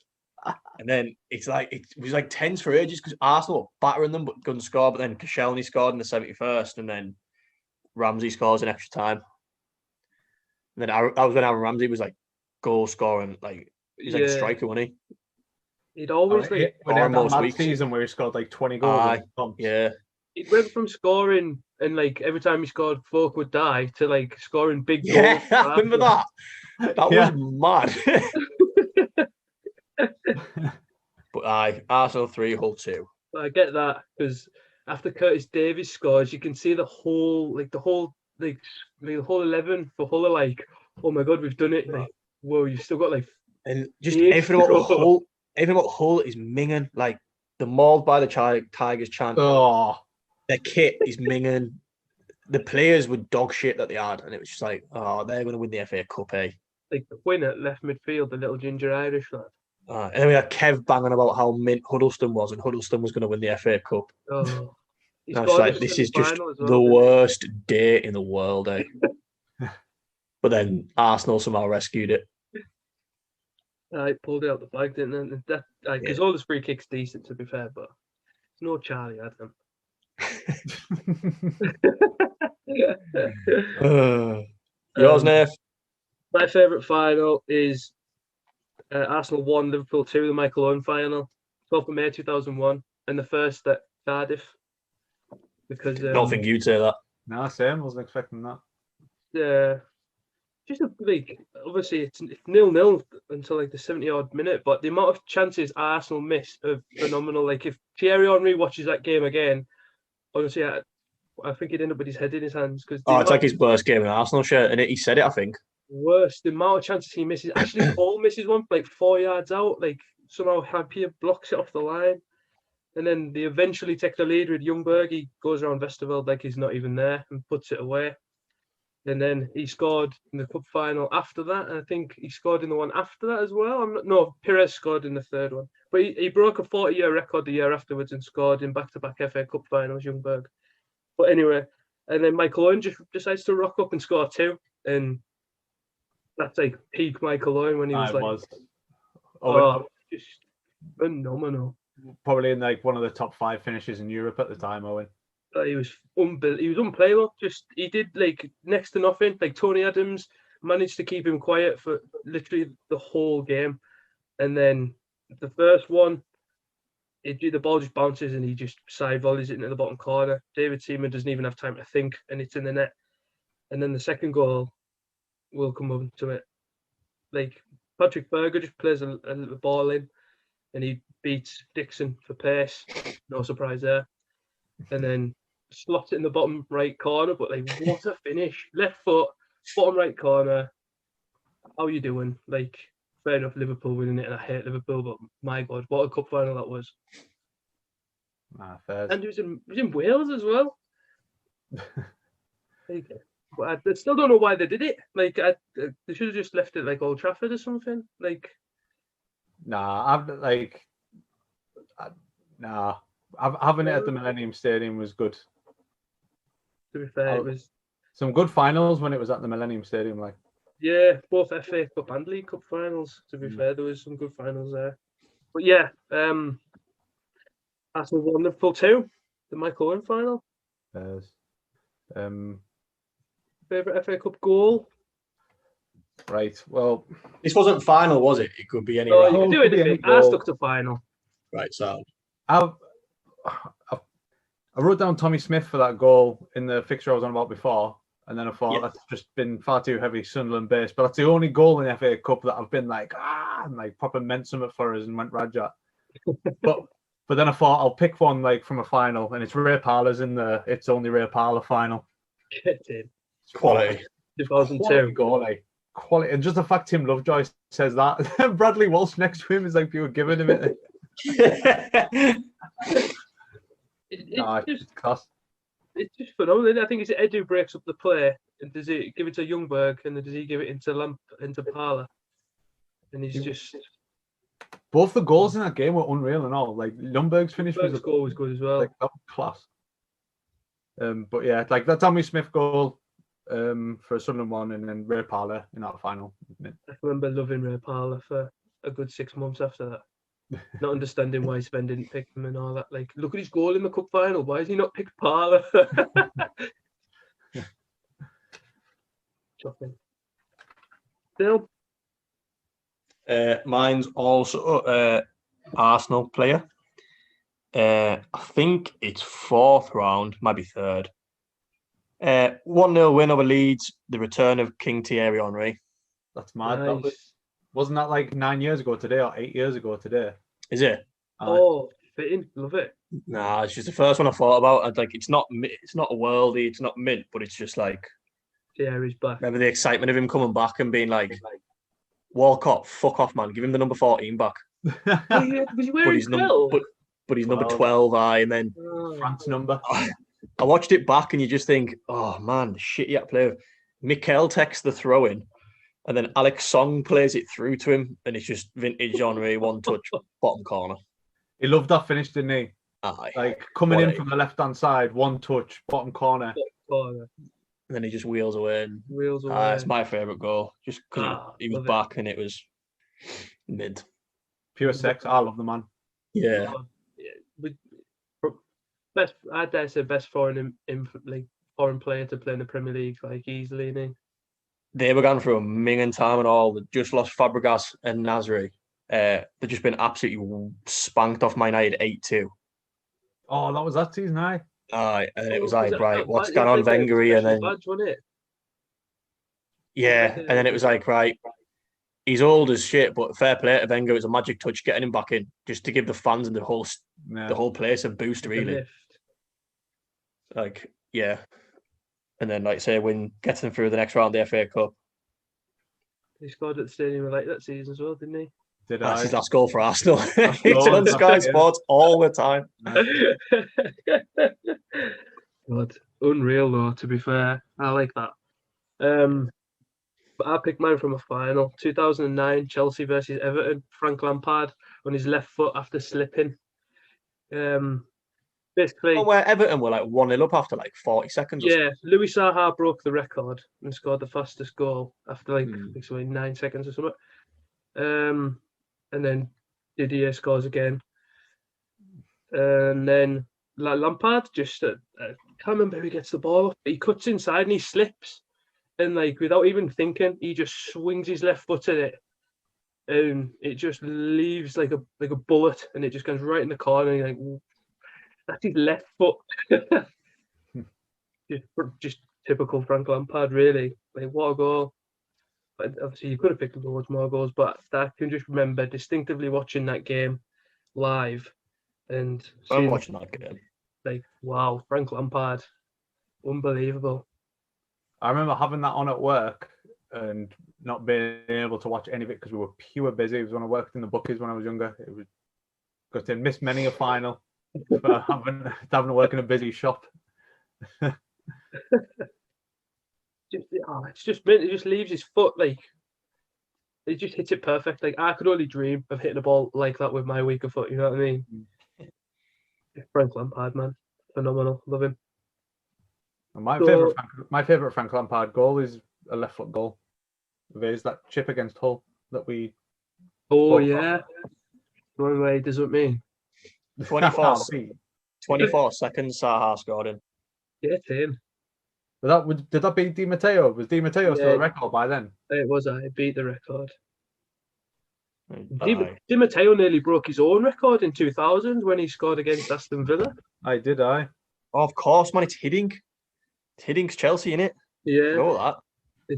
And then it was like tense for ages because Arsenal were battering them but couldn't score. But then Koscielny scored in the 71st, and then Ramsey scores in extra time. And then that was when Aaron Ramsey was like goal scoring, like he's like a striker, wasn't he? He'd always when he had that mad season where he scored like 20 goals. Yeah. It went from scoring and like every time he scored, folk would die, to like scoring big goals. Yeah, I remember that. That was mad. But Arsenal 3, Hull 2. I get that because after Curtis Davies scores, you can see the whole 11 for Hull are like, oh my god, we've done it! Like, whoa, you've still got like, and just everything about Hull is minging. Like the mauled by the Tigers chant. Oh, their kit is minging. The players were dog shit that they had, and it was just like, oh, they're going to win the FA Cup, eh? Like the winner left midfield, the little ginger Irish lad. And then we had Kev banging about how mint Huddleston was, and Huddleston was going to win the FA Cup. Oh, I was like, this is just the worst day in the world, eh? But then Arsenal somehow rescued it. I pulled it out the bag, didn't they? Because all the free kicks decent, to be fair, but it's no Charlie Adam. Yours, Nath? My favourite final is Arsenal 1, Liverpool 2, the Michael Owen final, 12th of May 2001, and the first at Cardiff. Because I don't think you'd say that. No, same. Wasn't expecting that. Just obviously it's 0-0 until like the 70-odd minute, but the amount of chances Arsenal missed are phenomenal. Like if Thierry Henry watches that game again, honestly, I think he'd end up with his head in his hands. It's like his worst game in Arsenal shirt, and he said it, I think. Worst. The amount of chances he misses. Actually, Paul misses one like 4 yards out. Like somehow Happier blocks it off the line. And then they eventually take the lead with Ljungberg. He goes around Westerveld like he's not even there and puts it away. And then he scored in the cup final after that. And I think he scored in the one after that as well. Perez scored in the third one. But he broke a 40-year record the year afterwards and scored in back-to-back FA Cup finals, Ljungberg. But anyway, And then Michael Owen just decides to rock up and score 2. And that's like peak Michael Owen when he was It like, was. just phenomenal. Probably in like one of the top 5 finishes in Europe at the time, Owen. He was he was unplayable. He did like next to nothing. Like Tony Adams managed to keep him quiet for literally the whole game. And then the first one, the ball just bounces and he just side volleys it into the bottom corner. David Seaman doesn't even have time to think, and it's in the net. And then the second goal will come up to it. Like Patrick Berger just plays a little ball in, and he beats Dixon for pace. No surprise there. And then slots it in the bottom right corner. But like, what a finish! Left foot, bottom right corner. How are you doing? Like, fair enough, Liverpool winning it, and I hate Liverpool, but my God, what a cup final that was! Fair. And he was in Wales as well. But I still don't know why they did it. Like, they should have just left it like Old Trafford or something. Like, having it at the Millennium Stadium was good. to be fair, it was some good finals when it was at the Millennium Stadium. Like, both FA Cup and League Cup finals. To be fair, there was some good finals there. But yeah, Arsenal won, Liverpool 2, the Michael Owen final. Favourite FA Cup goal? Right. Well, this wasn't final, was it? It could be any. Oh, round. you can do anything. I stuck to final. Right, so I wrote down Tommy Smith for that goal in the fixture I was on about before, and then I thought that's just been far too heavy Sunderland based. But that's the only goal in the FA Cup that I've been like, and like proper meant something for us and went Rajat. But then I thought I'll pick one like from a final, and it's Ray Parlour's in the It's Only Ray Parlour final. Get in. quality. 2002. Goal, like quality, and just the fact Tim Lovejoy says that. Bradley Walsh next to him is like people giving him it. It's just phenomenal. I think it's Ed who breaks up the play, and does he give it to Youngberg, and then does he give it into Parlour? And he's just both the goals in that game were unreal and all. Like Lundberg's finish was goal was good as well. Like that was class. But yeah, like that Tommy Smith goal for a Sunderland one, and then Ray Parlour in that final. I remember loving Ray Parlour for a good 6 months after that. Not understanding why Sven didn't pick him and all that. Like, look at his goal in the cup final. Why has he not picked Parlour? Shocking. Still. Mine's also Arsenal player. I think it's 4th round, might be 3rd. 1-0 win over Leeds. The return of King Thierry Henry. That's mad. Nice. Wasn't that like 9 years ago today or 8 years ago today? Is it? Oh, fitting. Love it. Nah, it's just the first one I thought about. I'd like it's not a worldie, it's not mint, but it's just like Thierry's back. remember the excitement of him coming back and being like, Walcott, fuck off, man, give him the number 14 back. Oh, yeah, was he wearing 12? But he's number 12, and then France number. I watched it back and you just think, oh man, the shit you had to play with. Mikel takes the throw in, and then Alex Song plays it through to him, and it's just vintage Henry, one touch, bottom corner. He loved that finish, didn't he? Aye. Like coming in from the left-hand side, one touch, bottom corner. And then he just wheels away. And, Wheels away. it's my favourite goal, just because he was back and it was mid. Pure sex. I love the man. Yeah. Best, I dare say, best foreign player to play in the Premier League, like easily. They were going through a minging time and all. They just lost Fabregas and Nasri. They've just been absolutely spanked off Man United 8-2. Oh, that was that season, aye. Aye, and it was like, right, what's going on, Wenger? And then badge, wasn't it? Yeah, and then it was like, right, he's old as shit, but fair play to Wenger. It was a magic touch getting him back in, just to give the fans and the whole place a boost, really. Like, yeah. And then, like I say, gets them through the next round of the FA Cup. He scored at the Stadium like that season as well, didn't he? That's his last goal for Arsenal. It's on Sky Sports all the time. God, unreal though, to be fair. I like that. But I picked mine from a final. 2009, Chelsea versus Everton. Frank Lampard on his left foot after slipping. It Basically, where Everton were like 1-0 up after like 40 seconds. Or yeah, Louis Saha broke the record and scored the fastest goal after like Hmm. I think 9 seconds or something. And then Didier scores again. And then Lampard just, I can't remember who he gets the ball up. He cuts inside and he slips. And like without even thinking, he just swings his left foot at it. And it just leaves like a bullet and it just goes right in the corner. And you're like, "Ooh, that's his left foot." just typical Frank Lampard, really. Like, what a goal. But obviously, you could have picked up loads more goals, but I can just remember distinctively watching that game live and I'm seeing, watching that game. like, wow, Frank Lampard, unbelievable. I remember having that on at work and not being able to watch any of it because we were pure busy. It was when I worked in the bookies when I was younger. It was because they missed many a final for having to work in a busy shop. It's just mint. It just leaves his foot like he just hits it perfect. Like I could only dream of hitting a ball like that with my weaker foot. You know what I mean? Frank Lampard, man, phenomenal. Love him. And my So- favorite Frank Lampard goal is a left foot goal. There's that chip against Hull that we. Oh Both yeah, one way doesn't mean 24 seconds, Saha scored in. yeah, it's him. Did that beat Di Matteo? Was Di Matteo still Yeah. a record by then? It was I beat the record. Aye. Di Matteo nearly broke his own record in 2000 when he scored against Aston Villa. I. Oh, of course, man. It's Hiddink. It's Hiddink's Chelsea, innit? Yeah, Know that.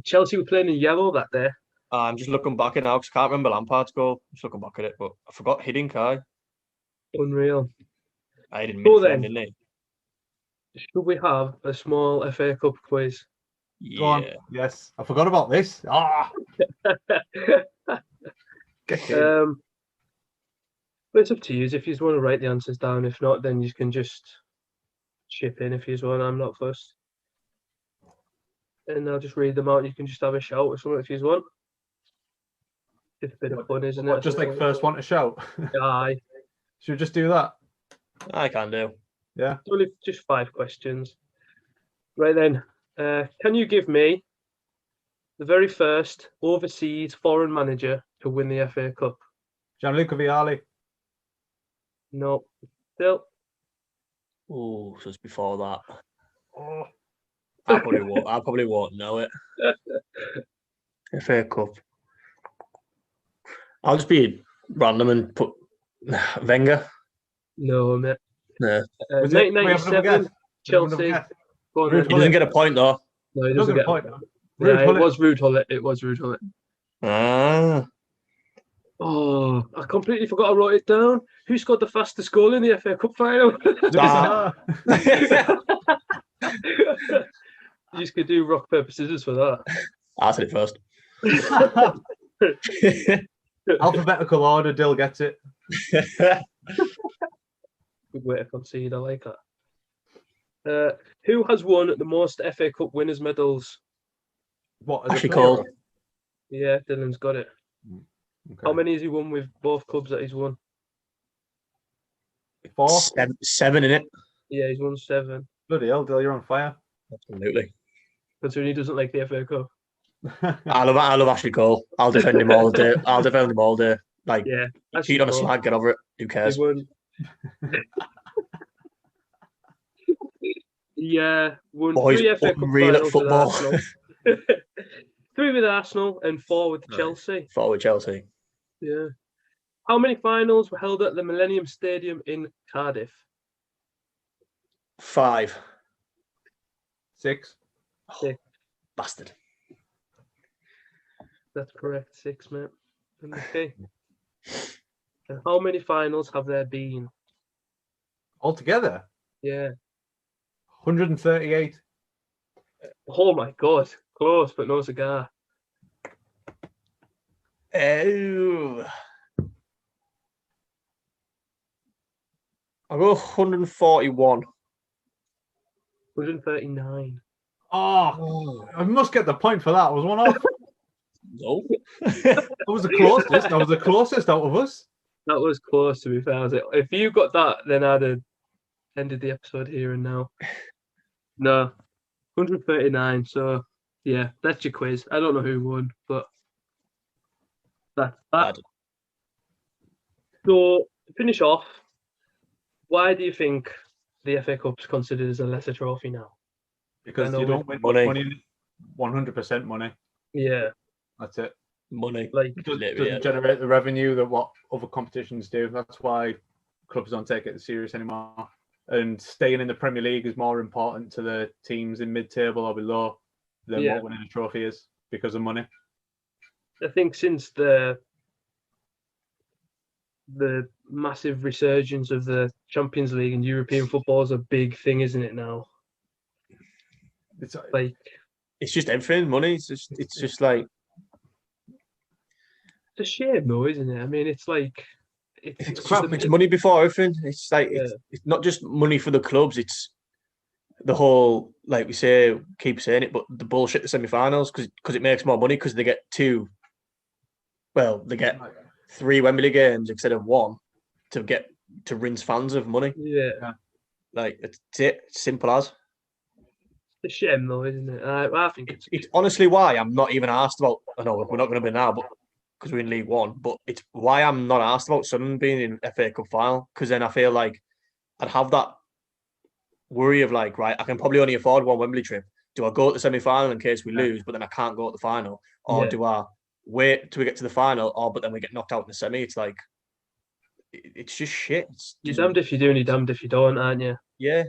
Chelsea were playing in yellow that day. I'm just looking back at it now because I can't remember Lampard's goal. Just looking back at it, but I forgot Hiddink. Unreal. I didn't So mean then- didn't he? Should we have a small FA Cup quiz? Go on. Yes, I forgot about this. Get in. But it's up to you if you just want to write the answers down. If not, then you can just chip in if you want. I'm not fussed. And I'll just read them out and you can just have a shout or something if you want. Just a bit of fun, isn't it? Just like first one to shout. Aye. Should we just do that? I can do. Yeah. It's only just 5 questions. Right then, can you give me the very first overseas foreign manager to win the FA Cup? Gianluca Vialli. No. Still. Oh, so it's before that. Oh. I probably won't know it. FA Cup. I'll just be random and put Wenger. No, mate. No. Was it- we have another 1997, guess? Chelsea. Go on, Ruud then. He doesn't get a point though. No, he Doesn't doesn't get point. Yeah, Ruud it Gullit. was Ruud Gullit. It was Ruud Gullit. Ah. Oh, I completely forgot I wrote it down. Who scored the fastest goal in the FA Cup final? Ah. You just could do rock, paper, scissors for that. I said it first. Alphabetical order, Dill gets it. Good way to concede. I like that. Who has won the most FA Cup winners' medals? What? as a Actually player? called. Yeah, Dylan's got it. Okay. How many has he won with both clubs that he's won? 4? Seven in it. Yeah, he's won 7. Bloody hell, Dill, you're on fire. Absolutely. Considering he doesn't like the FA Cup. I love Ashley Cole. I'll defend him all day. Like, Yeah, cheat on a slag, get over it. Who He cares? won. Yeah, won Boys, 3 FA Cup unreal at finals with football. Arsenal. 3 with Arsenal and 4 with Right. Chelsea. Forward Chelsea. Yeah. How many finals were held at the Millennium Stadium in Cardiff? 5. 6. Bastard. That's correct, 6, mate. Okay. And how many finals have there been? Altogether, Yeah. 138. Oh my god. Close, but no cigar. Oh. I'll go 141. 139. Oh, I must get the point for that. I was one off. No. That was the closest. That was the closest out of us. That was close, to be fair. If you got that, then I'd ended the episode here and now. No, 139. So yeah, that's your quiz. I don't know who won, but that's that. So to finish off, why do you think the FA Cup's considered as a lesser trophy now? Because you don't win money, 100% money. Yeah, that's it. Money. Like doesn't generate the revenue that what other competitions do. That's why clubs don't take it serious anymore. And staying in the Premier League is more important to the teams in mid-table or below than what winning a trophy is because of money. I think since the massive resurgence of the Champions League and European football is a big thing, isn't it now? It's like it's just everything, money. It's just like it's a shame though, isn't it? I mean, it's like it's crap. It's money before everything. It's like it's not just money for the clubs. It's the whole, like we say, keep saying it, but the bullshit the semi-finals because it makes more money because they get they get 3 Wembley games instead of 1 to rinse fans of money. Yeah. Like it's simple as. It's a shame though, isn't it? I think it's honestly why I'm not even asked about. I know we're not going to be now, but because we're in League One, but it's why I'm not asked about Sunderland being in FA Cup final because then I feel like I'd have that worry of like, right, I can probably only afford 1 Wembley trip. Do I go to the semi-final in case we lose, but then I can't go to the final, or do I wait till we get to the final, but then we get knocked out in the semi? It's like it's just shit. You're damned if you do and you're damned if you don't, aren't you? Yeah,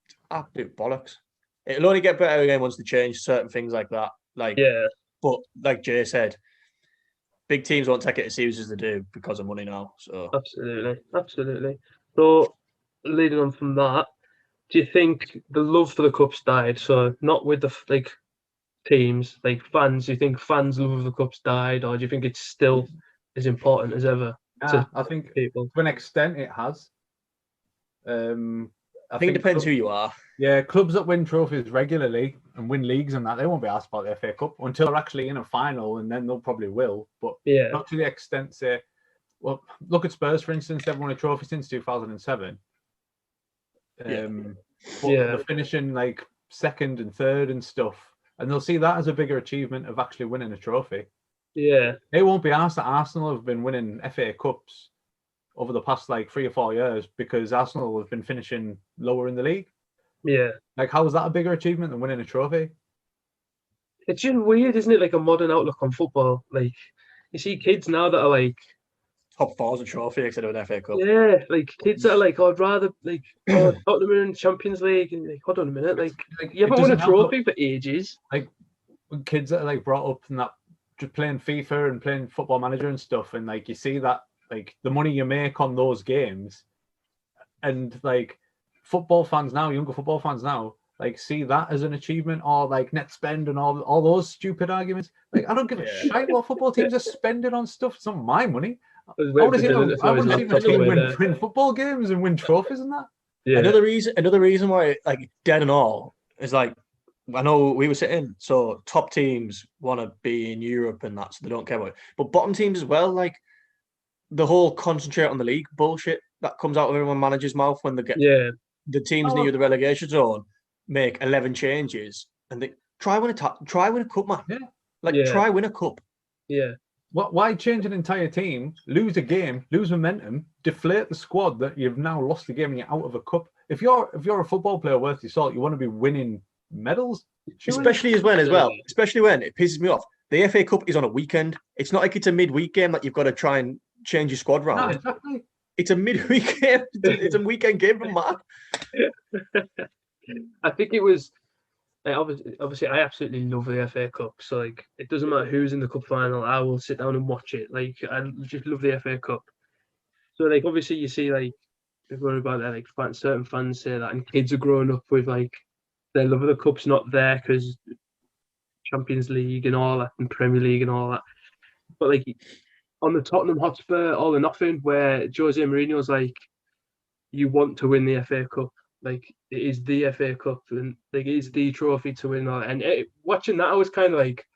it's absolute bollocks. It'll only get better again once they change certain things like that. But like Jay said, big teams won't take it as serious as they do because of money now. So absolutely. So leading on from that, do you think the love for the cup's died? So not with the teams, like fans. Do you think fans' love of the cup's died, or do you think it's still as important as ever? I think people to an extent it has. I think it depends who you are. Yeah, clubs that win trophies regularly and win leagues and that, they won't be asked about the FA Cup until they're actually in a final, and then they'll probably will. But not to the extent, say, well, look at Spurs, for instance. They've won a trophy since 2007. They're finishing like second and third and stuff, and they'll see that as a bigger achievement of actually winning a trophy. Yeah, they won't be asked that Arsenal have been winning FA Cups over the past like 3 or 4 years because Arsenal have been finishing lower in the league. Yeah, like how is that a bigger achievement than winning a trophy? It's just weird, isn't it? Like a modern outlook on football. Like you see kids now that are like top 4's a trophy instead of an FA Cup. Yeah, like kids that are like, I'd rather like Tottenham in Champions League, and like, hold on a minute, like you haven't won a trophy for ages. Like kids that are like brought up in that just playing FIFA and playing Football Manager and stuff, and like you see that like the money you make on those games, and like football fans now, younger football fans now, like see that as an achievement, or like net spend and all those stupid arguments. Like I don't give a shit what football teams are spending on stuff. It's not my money. I want to see the team win football games and win trophies and that. Yeah. Another reason why like dead and all is like I know we were sitting, so top teams want to be in Europe and that, so they don't care about it. But bottom teams as well, like the whole concentrate on the league bullshit that comes out of everyone manager's mouth when they get the teams near the relegation zone make 11 changes and they try win a cup, man. Try win a cup. Yeah. Why change an entire team, lose a game, lose momentum, deflate the squad that you've now lost the game and you're out of a cup? If you're a football player worth your salt, you want to be winning medals. Especially when it pisses me off. The FA Cup is on a weekend. It's not like it's a midweek game that you've got to try and change your squad round. No, exactly. It's a midweek game. It's a weekend game from Mark. I think it was. Obviously, I absolutely love the FA Cup. So, like, it doesn't matter who's in the cup final. I will sit down and watch it. Like, I just love the FA Cup. So, like, obviously, you see, like, everyone about that, like, certain fans say that, and kids are growing up with, like, their love of the cup's not there because Champions League and all that, and Premier League and all that. But, like, on the Tottenham Hotspur All or Nothing, where Jose Mourinho's like, you want to win the FA Cup. Like, it is the FA Cup, and like it is the trophy to win. And watching that, I was kind of like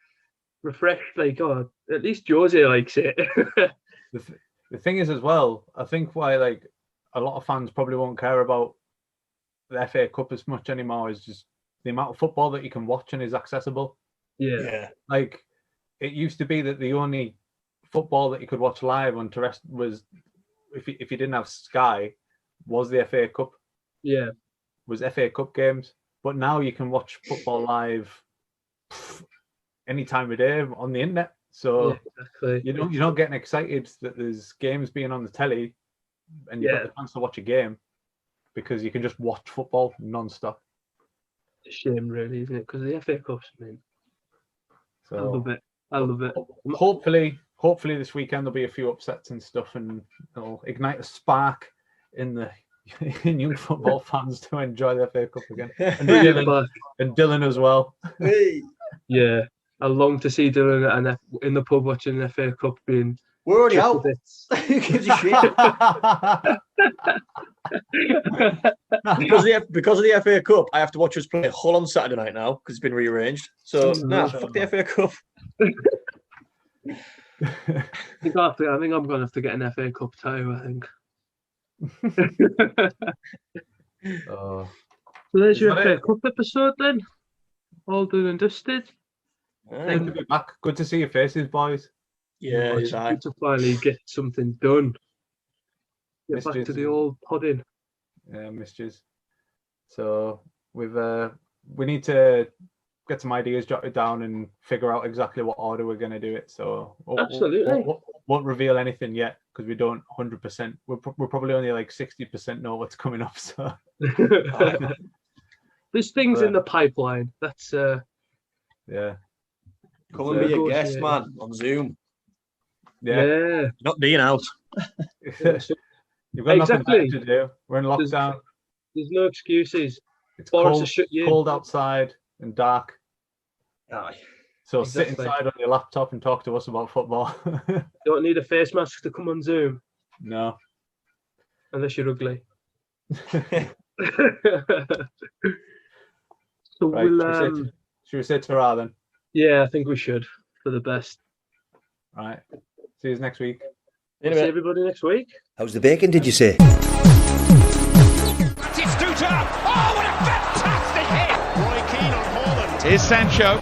refreshed. Like, oh, at least Jose likes it. The thing is, as well, I think why like a lot of fans probably won't care about the FA Cup as much anymore. Is just the amount of football that you can watch and is accessible. Yeah. Like it used to be that the only football that you could watch live on terrestrial was if you didn't have Sky was the FA Cup. Yeah. Was FA Cup games. But now you can watch football live any time of day on the internet. So exactly. you're not getting excited that there's games being on the telly and you've got the chance to watch a game because you can just watch football non-stop. It's a shame, really, isn't it? Because the FA Cup's, So I love it. Hopefully this weekend there'll be a few upsets and stuff, and it'll ignite a spark in the young football fans to enjoy the FA Cup again. And Dylan as well. Yeah, I long to see Dylan in the pub watching the FA Cup being. We're already out. Who gives a shit? because of the FA Cup, I have to watch us play Hull on Saturday night now because it's been rearranged. So fuck the FA Cup. I think I'm going to have to get an FA Cup too. I think. So there's your FA Cup episode then. All done and dusted. Good to be back. Good to see your faces, boys. Yeah, it's good to finally get something done. Get back to the old podding. Yeah, missed you. So we need to get some ideas jotted down and figure out exactly what order we're going to do it. So absolutely, won't reveal anything yet because we don't 100%. We're probably only like 60% know what's coming up. So there's things in the pipeline. That's yeah. Come and be a guest, man, on Zoom. Yeah. Not being out. You've got nothing better to do. We're in lockdown. There's no excuses. It's cold outside and dark. Aye. So sit inside on your laptop and talk to us about football. Don't need a face mask to come on Zoom. No. Unless you're ugly. So right, should we say ta-ra then? Yeah, I think we should for the best. Right. See you next week. See everybody next week. How's the bacon, did you say? It's Duta. Oh, what a fantastic hit! Roy Keane on Holland. Here's Sancho.